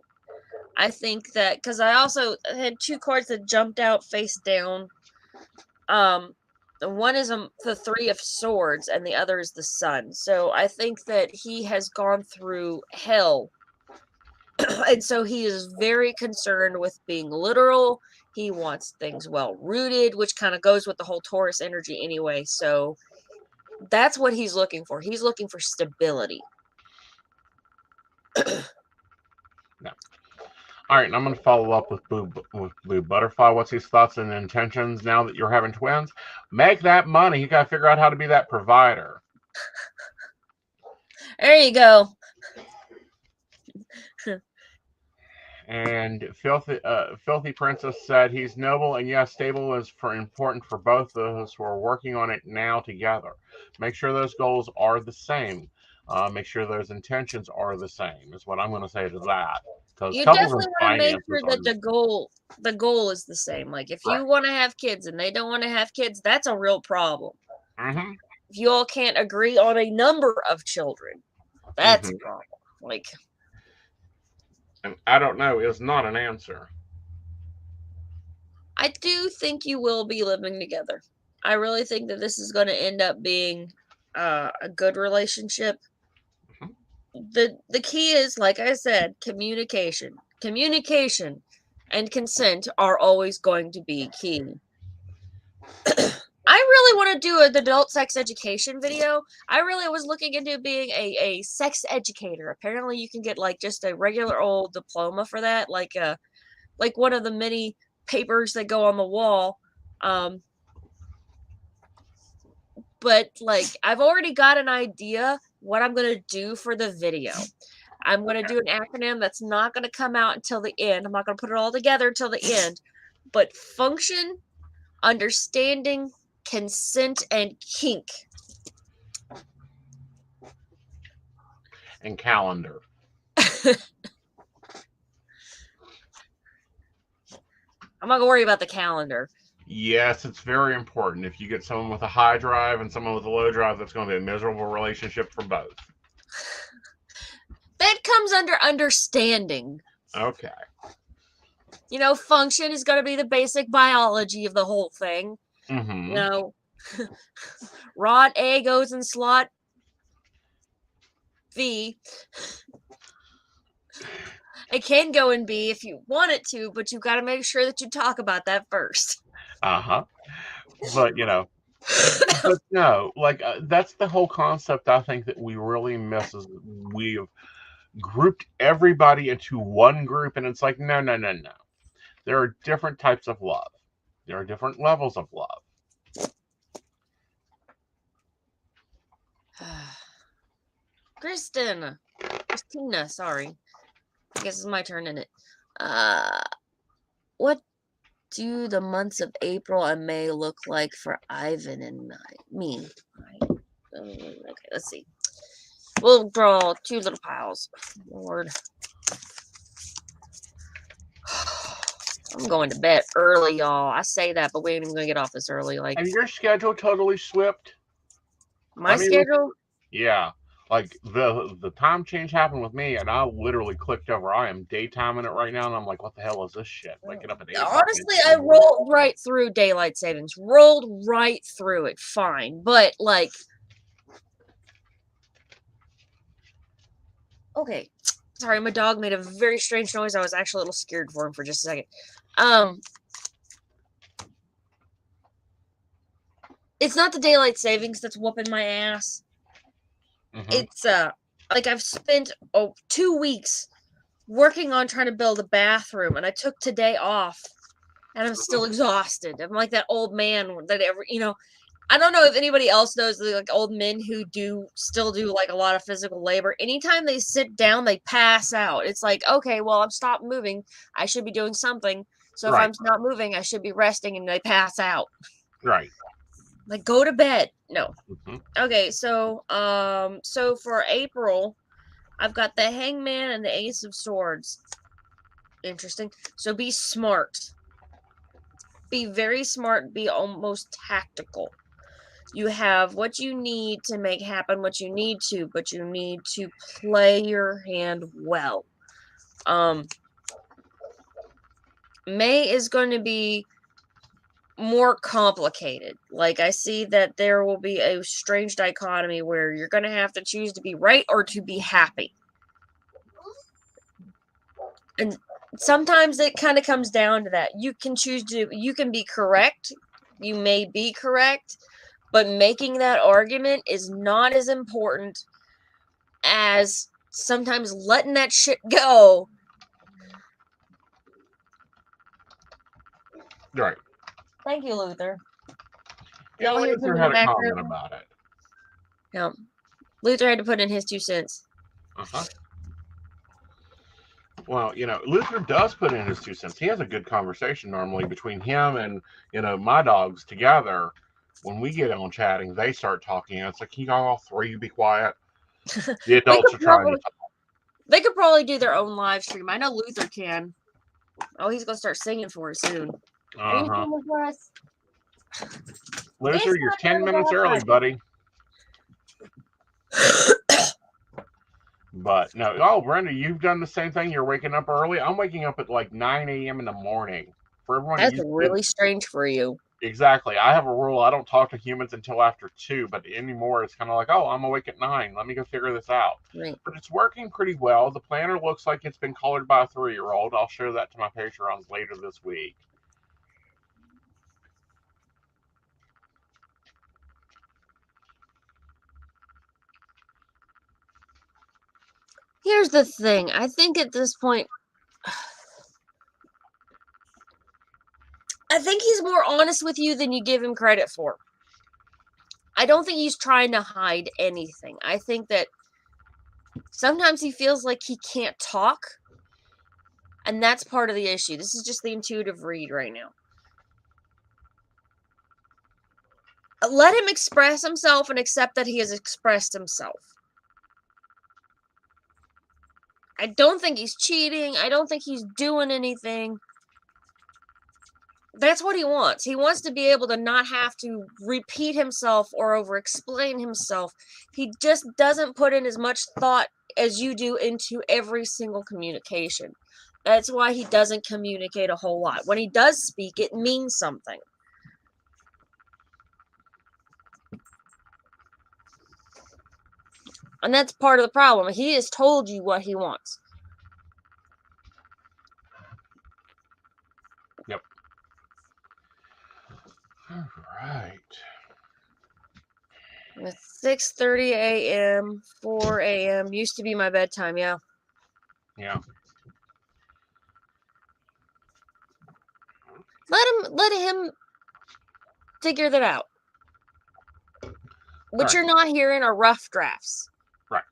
B: I think that, because I also had 2 cards that jumped out face down. One is the 3 of Swords, and the other is the Sun. So I think that he has gone through hell. And so he is very concerned with being literal. He wants things well-rooted, which kind of goes with the whole Taurus energy anyway. So that's what he's looking for. He's looking for stability.
A: No. All right, and I'm going to follow up with Blue Butterfly. What's his thoughts and intentions now that you're having twins? Make that money. You got to figure out how to be that provider.
B: There you go.
A: And Filthy Princess said he's noble and yes, stable is important for both of us. We're working on it now together. Make sure those goals are the same. Make sure those intentions are the same. Is what I'm going to say to that.
B: You definitely want to make sure that the goal is the same. Like if you want to have kids and they don't want to have kids, that's a real problem.
A: Mm-hmm.
B: If you all can't agree on a number of children, that's a problem. Like,
A: and I don't know is not an answer.
B: I do think you will be living together. I really think that this is going to end up being a good relationship. The key is, like I said, communication. Communication and consent are always going to be key. I really want to do an adult sex education video. I really was looking into being a sex educator. Apparently you can get like just a regular old diploma for that, like one of the many papers that go on the wall. But like I've already got an idea what I'm going to do for the video. I'm going to do an acronym that's not going to come out until the end. I'm not going to put it all together until the end. But function, understanding, consent, and kink.
A: And calendar.
B: I'm not going to worry about the calendar.
A: Yes, it's very important. If you get someone with a high drive and someone with a low drive, that's going to be a miserable relationship for both.
B: That comes under understanding.
A: Okay.
B: You know, function is going to be the basic biology of the whole thing.
A: Mm-hmm.
B: You know, rod A goes in slot V. It can go in B if you want it to, but you've got to make sure that you talk about that first.
A: Uh-huh. But, you know, but no, like, that's the whole concept I think that we really miss is we've grouped everybody into one group, and it's like, no. There are different types of love. There are different levels of love.
B: Christina, sorry. I guess it's my turn, isn't it? What do the months of April and May look like for Ivan and me? Okay, let's see. We'll draw two little piles. Lord. I'm going to bed early, y'all. I say that, but we ain't even going to get off this early. Like,
A: and your schedule totally slipped?
B: My schedule?
A: Yeah. Like, the time change happened with me, and I literally clicked over. I am daytiming it right now, and I'm like, what the hell is this shit? Waking up at 8 o'clock.
B: Honestly, I rolled right through daylight savings. Rolled right through it. Fine. But, like... Okay. Sorry, my dog made a very strange noise. I was actually a little scared for him for just a second. It's not the daylight savings that's whooping my ass. Mm-hmm. It's like I've spent 2 weeks working on trying to build a bathroom, and I took today off, and I'm still exhausted. I'm like that old man that I don't know if anybody else knows the like old men who still do like a lot of physical labor. Anytime they sit down, they pass out. It's like, okay, well, I'm stopped moving. I should be doing something. So if I'm not moving, I should be resting, and they pass out.
A: Right.
B: Like, go to bed. No. Mm-hmm. Okay, so for April, I've got the Hangman and the Ace of Swords. Interesting. So be smart. Be very smart. Be almost tactical. You have what you need to make happen what you need to, but you need to play your hand well. May is going to be more complicated. Like, I see that there will be a strange dichotomy where you're going to have to choose to be right or to be happy. And sometimes it kind of comes down to that. You can be correct. You may be correct. But making that argument is not as important as sometimes letting that shit go.
A: Right.
B: Thank you, Luther.
A: Yeah, Luther had a comment about it.
B: Yeah. Luther had to put in his 2 cents.
A: Uh-huh. Well, Luther does put in his 2 cents. He has a good conversation normally between him and, my dogs together. When we get on chatting, they start talking. And it's like, can you all three be quiet? The adults are trying to talk.
B: They could probably do their own live stream. I know Luther can. Oh, he's going to start singing for us soon. Are you singing for us?
A: Luther, you're 10 minutes early, buddy. But, no. Oh, Brenda, you've done the same thing. You're waking up early. I'm waking up at like 9 a.m. in the morning. For everyone,
B: that's really strange for you.
A: Exactly. I have a rule. I don't talk to humans until after 2, but anymore it's kind of like, oh, I'm awake at 9. Let me go figure this out.
B: Right.
A: But it's working pretty well. The planner looks like it's been colored by a 3-year-old. I'll show that to my Patreons later this week.
B: Here's the thing. I think at this point, I think he's more honest with you than you give him credit for. I don't think he's trying to hide anything. I think that Sometimes he feels like he can't talk. And that's part of the issue. This is just the intuitive read right now. Let him express himself and accept that he has expressed himself. I don't think he's cheating. I don't think he's doing anything. That's what he wants. He wants to be able to not have to repeat himself or over-explain himself. He just doesn't put in as much thought as you do into every single communication. That's why he doesn't communicate a whole lot. When he does speak, it means something. And that's part of the problem. He has told you what he wants.
A: Yep. All right.
B: It's 6:30 a.m., 4 a.m. Used to be my bedtime, yeah.
A: Yeah.
B: Let him figure that out. What you're not hearing are rough drafts.
A: Right.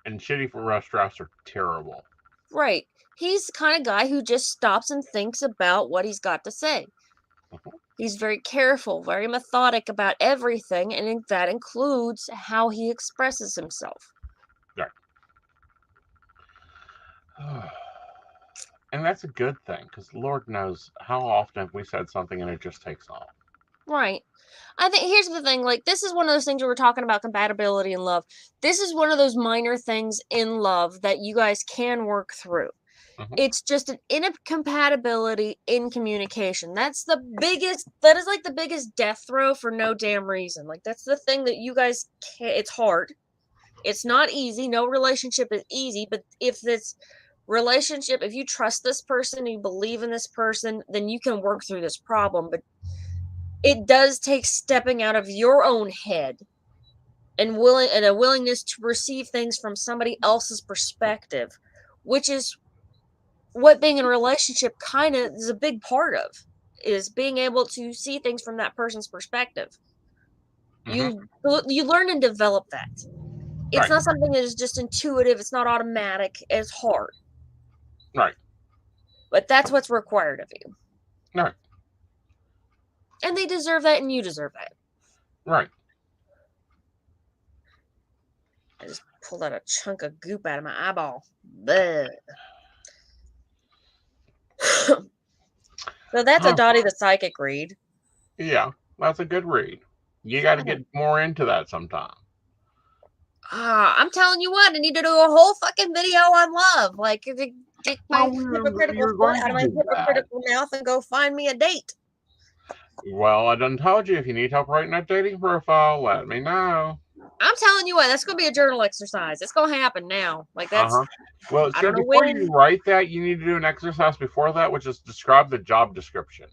A: And shitty for rough drafts are terrible.
B: Right. He's the kind of guy who just stops and thinks about what he's got to say. He's very careful, very methodic about everything, and that includes how he expresses himself.
A: Right. And that's a good thing, because Lord knows how often have we said something and it just takes off.
B: Right. I think here's the thing, like, this is one of those things where we're talking about compatibility in love. This is one of those minor things in love that you guys can work through. It's just an incompatibility in communication. That is like the biggest death throw for no damn reason. Like, that's the thing that you guys can't, it's hard. It's not easy. No relationship is easy, but if this relationship, if you trust this person, you believe in this person, then you can work through this problem. But it does take stepping out of your own head and a willingness to receive things from somebody else's perspective, which is what being in a relationship kind of is a big part of, is being able to see things from that person's perspective. You learn and develop that. It's not something that is just intuitive. It's not automatic. It's hard.
A: Right.
B: But that's what's required of you.
A: Right.
B: And they deserve that, and you deserve that.
A: Right.
B: I just pulled out a chunk of goop out of my eyeball. Bleh. So that's a Dottie the Psychic read.
A: Yeah, that's a good read. You got to get more into that sometime.
B: I'm telling you what, I need to do a whole fucking video on love. Like, take my hypocritical foot out of my hypocritical mouth and go find me a date.
A: Well, I done told you, if you need help writing that dating profile, let me know.
B: I'm telling you what, that's going to be a journal exercise. It's going to happen now. Like, that's...
A: Well, so before you write that, you need to do an exercise before that, which is describe the job description.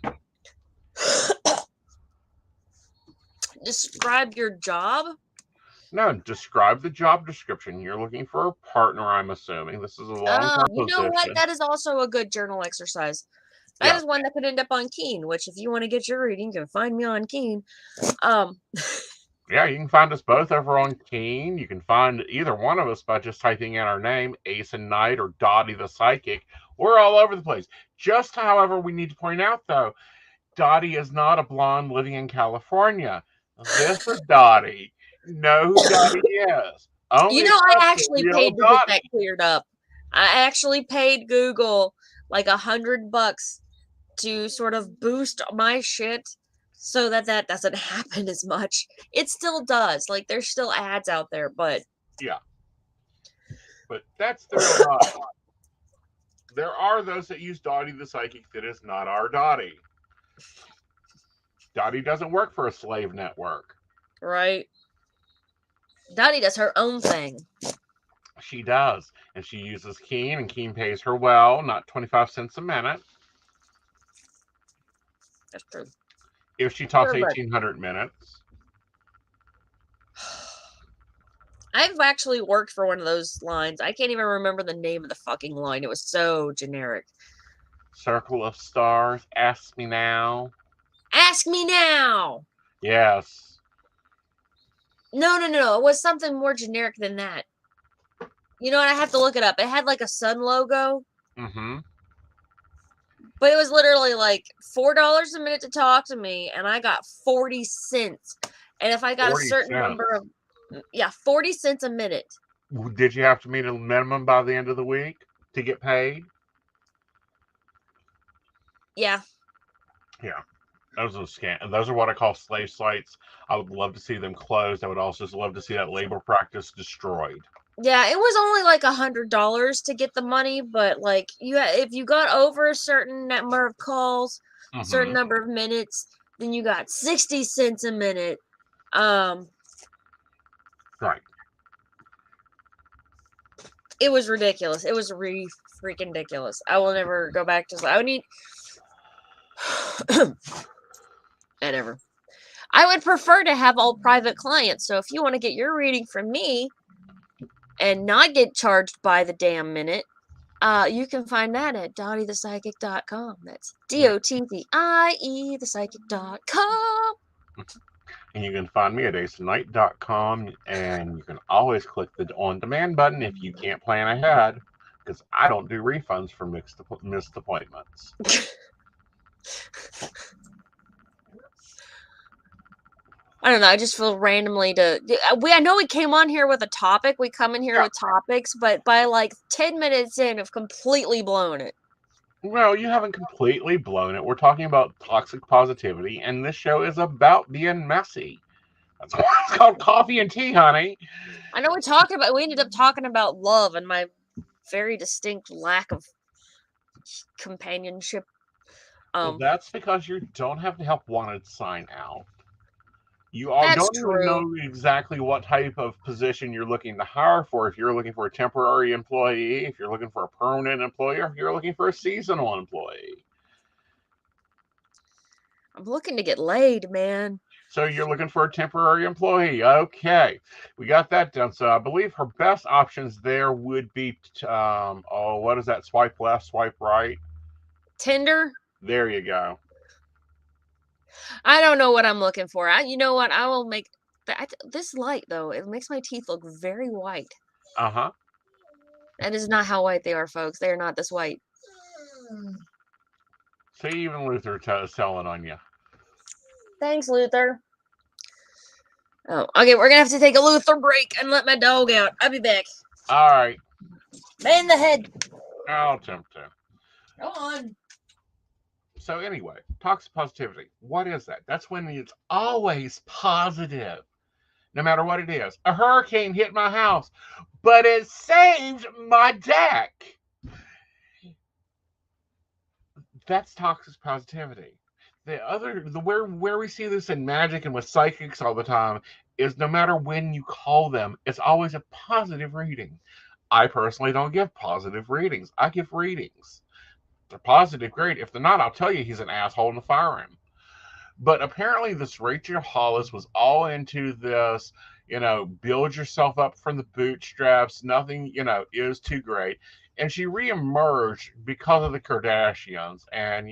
B: Describe your job?
A: No, describe the job description. You're looking for a partner, I'm assuming. This is a long-term
B: you know
A: position.
B: what? That is also a good journal exercise. That is one that could end up on Keen, which if you want to get your reading, you can find me on Keen.
A: Yeah, you can find us both over on Keen. You can find either one of us by just typing in our name, Aeson Knight or Dottie the Psychic. We're all over the place. Just, however, we need to point out, though, Dottie is not a blonde living in California. This is Dottie. Know who Dottie is.
B: You know, I actually paid to get that cleared up. I actually paid Google like $100 to sort of boost my shit so that doesn't happen as much. It still does. Like, there's still ads out there, but...
A: Yeah. But that's the real Dottie. There are those that use Dottie the Psychic that is not our Dottie. Dottie doesn't work for a slave network.
B: Right. Dottie does her own thing.
A: She does. And she uses Keen, and Keen pays her well, not 25 cents a minute.
B: That's true.
A: If she talks 1,800 minutes.
B: I've actually worked for one of those lines. I can't even remember the name of the fucking line. It was so generic.
A: Circle of Stars. Ask Me Now.
B: Ask Me Now!
A: Yes.
B: No. It was something more generic than that. You know what? I have to look it up. It had like a sun logo.
A: Mm-hmm.
B: But it was literally like $4 a minute to talk to me, and I got 40 cents. And if I got a certain number of 40 cents a minute.
A: Did you have to meet a minimum by the end of the week to get paid?
B: Yeah.
A: Yeah. Those are scam. Those are what I call slave sites. I would love to see them closed. I would also love to see that labor practice destroyed.
B: Yeah, it was only like $100 to get the money, but like if you got over a certain number of calls, certain number of minutes, then you got 60 cents a minute.
A: Right.
B: It was ridiculous. It was freaking ridiculous. I will never go back to. I would need. Whatever. I would prefer to have all private clients. So if you want to get your reading from me and not get charged by the damn minute, you can find that at DottieThePsychic.com. That's DOTTIE thepsychic.com.
A: And you can find me at aesonknight.com, and you can always click the on-demand button if you can't plan ahead, because I don't do refunds for missed appointments.
B: I don't know. I just feel randomly I know we came on here with a topic. We come in here with topics, but by like 10 minutes in, I've completely blown it.
A: Well, you haven't completely blown it. We're talking about toxic positivity, and this show is about being messy. That's why it's called Coffee and Tea, honey.
B: I know we ended up talking about love and my very distinct lack of companionship.
A: Well, that's because you don't have the help wanted sign out. You don't even know exactly what type of position you're looking to hire for. If you're looking for a temporary employee, if you're looking for a permanent employee, or if you're looking for a seasonal employee.
B: I'm looking to get laid, man.
A: So you're looking for a temporary employee. Okay. We got that done. So I believe her best options there would be, what is that? Swipe left, swipe right?
B: Tinder?
A: There you go.
B: I don't know what I'm looking for. You know what? I will make this light though. It makes my teeth look very white.
A: Uh-huh.
B: That is not how white they are, folks. They are not this white.
A: See, even Luther selling on you.
B: Thanks, Luther. Oh, okay. We're gonna have to take a Luther break and let my dog out. I'll be back.
A: All right.
B: Man the head.
A: I'll attempt to.
B: Go on.
A: So anyway, toxic positivity. What is that? That's when it's always positive, no matter what it is. A hurricane hit my house, but it saved my deck. That's toxic positivity. Where we see this in magic and with psychics all the time is no matter when you call them, it's always a positive reading. I personally don't give positive readings. I give readings. They're positive, great. If they're not, I'll tell you he's an asshole and fire him. But apparently this Rachel Hollis was all into this, build yourself up from the bootstraps. Nothing, is too great. And she reemerged because of the Kardashians and,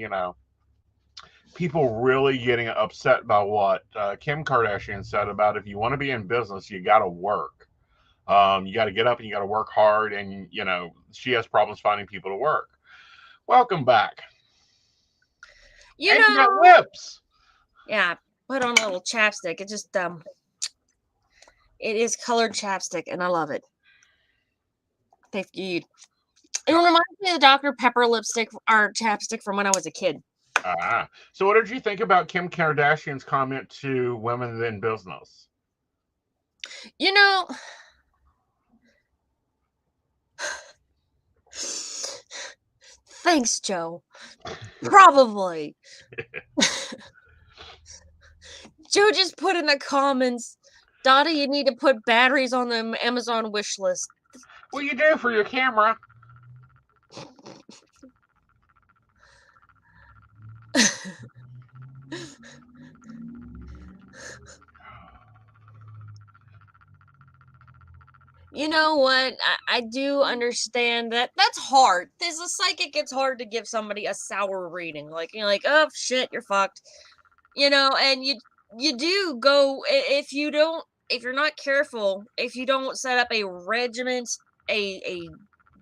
A: people really getting upset by what Kim Kardashian said about if you want to be in business, you got to work. You got to get up and you got to work hard. And, she has problems finding people to work. Welcome back.
B: You
A: got lips.
B: Yeah, put on a little chapstick. It just it is colored chapstick, and I love it. Thank you. It reminds me of the Dr. Pepper lipstick or chapstick from when I was a kid.
A: So what did you think about Kim Kardashian's comment to women in business?
B: Thanks, Joe. Probably. Joe just put in the comments, Dottie, you need to put batteries on the Amazon wish list.
A: What you do for your camera?
B: You know what? I do understand that. That's hard. As a psychic, it's hard to give somebody a sour reading. Like, you're like, oh, shit, you're fucked. And you do go, if you're not careful, if you don't set up a regiment a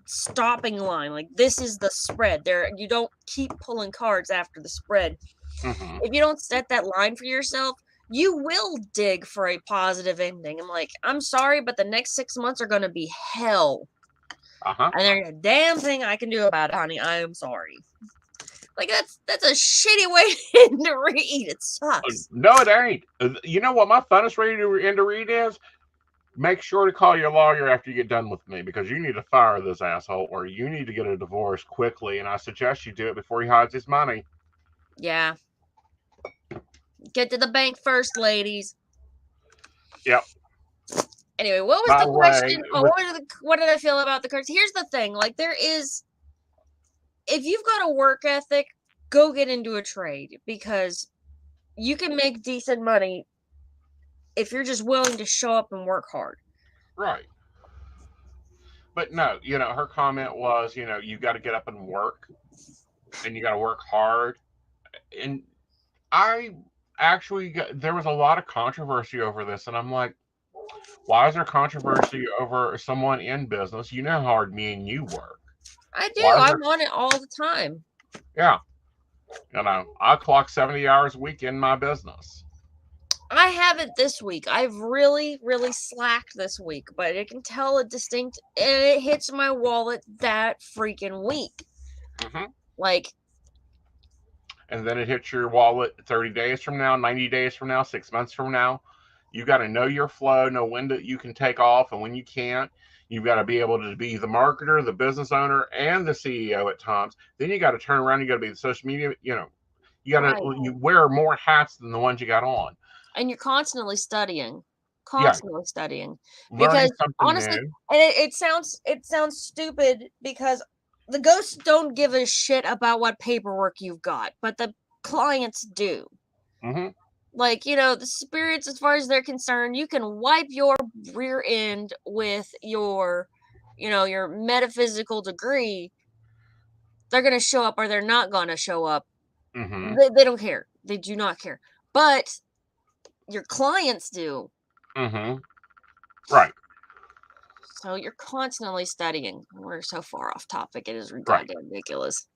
B: stopping line. Like, this is the spread. You don't keep pulling cards after the spread.
A: Mm-hmm.
B: If you don't set that line for yourself, you will dig for a positive ending. I'm like, I'm sorry, but the next 6 months are going to be hell.
A: Uh-huh.
B: And there's a damn thing I can do about it, honey. I am sorry. Like, that's a shitty way to read. It sucks.
A: No, it ain't. You know what my funnest way to end a read is? Make sure to call your lawyer after you get done with me, because you need to fire this asshole, or you need to get a divorce quickly, and I suggest you do it before he hides his money.
B: Yeah. Get to the bank first, ladies.
A: Yep.
B: Anyway, what was the question? What did I feel about the cards? Here's the thing. Like, if you've got a work ethic, go get into a trade, because you can make decent money if you're just willing to show up and work hard.
A: Right. But no, her comment was, you got to get up and work, and you got to work hard. And there was a lot of controversy over this, and I'm like, why is there controversy over someone in business? You know how hard me and you work.
B: I do. I'm on it all the time.
A: Yeah. I clock 70 hours a week in my business.
B: I haven't this week. I've really, really slacked this week, but I can tell and it hits my wallet that freaking week.
A: Mm-hmm.
B: Like,
A: and then it hits your wallet 30 days from now, 90 days from now, 6 months from now. You got to know your flow, know when you can take off and when you can't. You've got to be able to be the marketer, the business owner, and the CEO at times. Then you got to turn around. You got to be the social media. You got to you wear more hats than the ones you got on.
B: And you're constantly studying. Studying.
A: Learning
B: because honestly,
A: new.
B: And it sounds stupid, because the ghosts don't give a shit about what paperwork you've got, but the clients do.
A: Mm-hmm.
B: Like, the spirits, as far as they're concerned, you can wipe your rear end with your metaphysical degree. They're going to show up or they're not going to show up.
A: Mm-hmm.
B: They don't care. They do not care. But your clients do.
A: Mm-hmm. Right.
B: So you're constantly studying. We're so far off topic. It is goddamn ridiculous.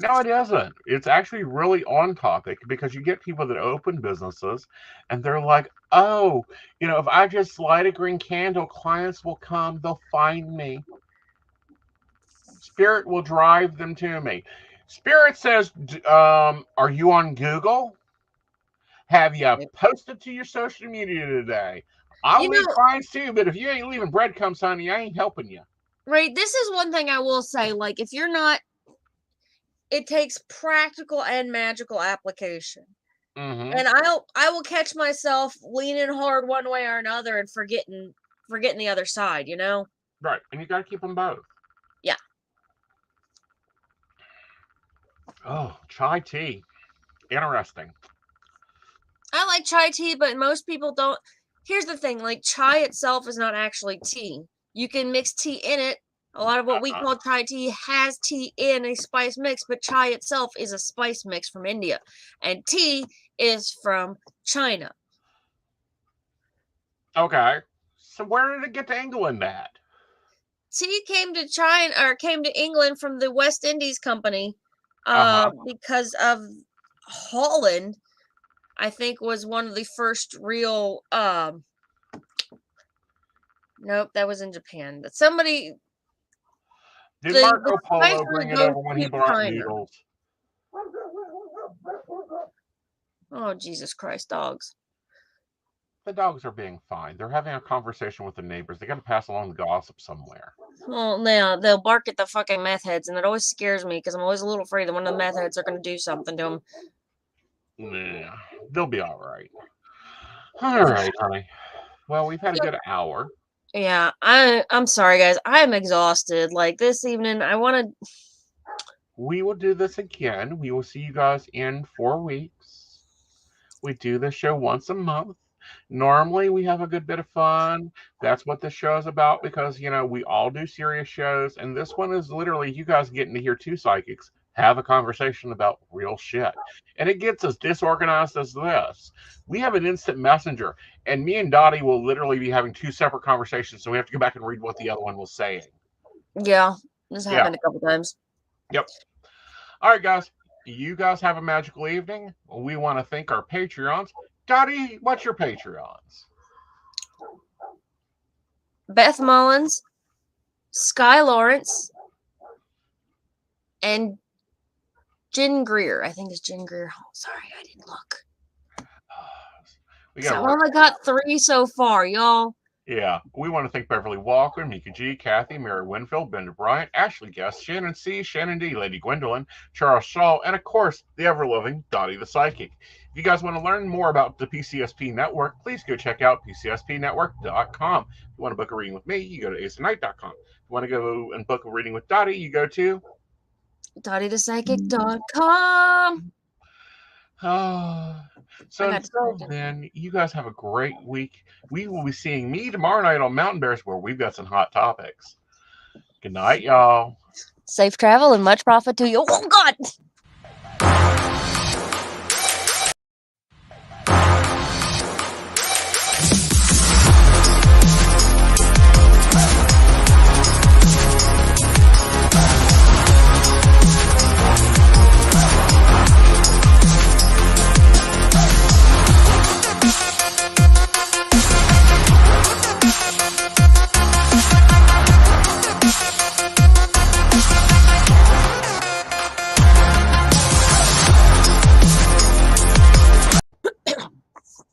A: No, it isn't. It's actually really on topic, because you get people that open businesses and they're like, oh, if I just light a green candle, clients will come. They'll find me. Spirit will drive them to me. Spirit says, are you on Google? Have you posted to your social media today? I'll leave clients too, but if you ain't leaving breadcrumbs, honey, I ain't helping you.
B: Right. This is one thing I will say. Like, if you're not, it takes practical and magical application.
A: Mm-hmm.
B: And I will catch myself leaning hard one way or another and forgetting the other side,
A: Right. And you got to keep them both.
B: Yeah.
A: Oh, chai tea. Interesting.
B: I like chai tea, but most people don't. Here's the thing, like, chai itself is not actually tea. You can mix tea in it. A lot of what we call chai tea has tea in a spice mix, but chai itself is a spice mix from India. And tea is from China.
A: Okay. So where did it get to England at?
B: Tea came to England from the West Indies Company, because of Holland, I think, was one of the first real, nope, that was in Japan. But somebody...
A: Did Marco Polo bring it over when he brought noodles?
B: Oh, Jesus Christ, dogs.
A: The dogs are being fine. They're having a conversation with the neighbors. They got to pass along the gossip somewhere.
B: Well, now they'll bark at the fucking meth heads, and it always scares me, because I'm always a little afraid that one of the meth heads are going to do something to them.
A: Yeah, they'll be all right. All right, honey. Well, we've had a good hour.
B: Yeah, I'm sorry, guys. I'm exhausted. Like, this evening,
A: We will do this again. We will see you guys in 4 weeks. We do this show once a month. Normally, we have a good bit of fun. That's what this show is about, because, we all do serious shows. And this one is literally you guys getting to hear two psychics have a conversation about real shit. And it gets as disorganized as this. We have an instant messenger, and me and Dottie will literally be having two separate conversations, so we have to go back and read what the other one was saying.
B: Yeah, this happened a couple times.
A: Yep. All right, guys. You guys have a magical evening. We want to thank our Patreons. Dottie, what's your Patreons?
B: Beth Mullins, Sky Lawrence, and Jen Greer. I think it's Jen Greer. Oh, sorry, I didn't look. I've only got 3 so far, y'all.
A: Yeah, we want to thank Beverly Walker, Mika G, Kathy, Mary Winfield, Bender Bryant, Ashley Guest, Shannon C, Shannon D, Lady Gwendolyn, Charles Shaw, and of course, the ever-loving Dottie the Psychic. If you guys want to learn more about the PCSP Network, please go check out PCSPnetwork.com. If you want to book a reading with me, you go to aesonknight.com. If you want to go and book a reading with Dottie, you go to
B: DottieThePsychic.com.
A: So until then, you guys have a great week. We will be seeing me tomorrow night on Mountain Bears, where we've got some hot topics. Good night, y'all.
B: Safe travel and much profit to you. Oh, God!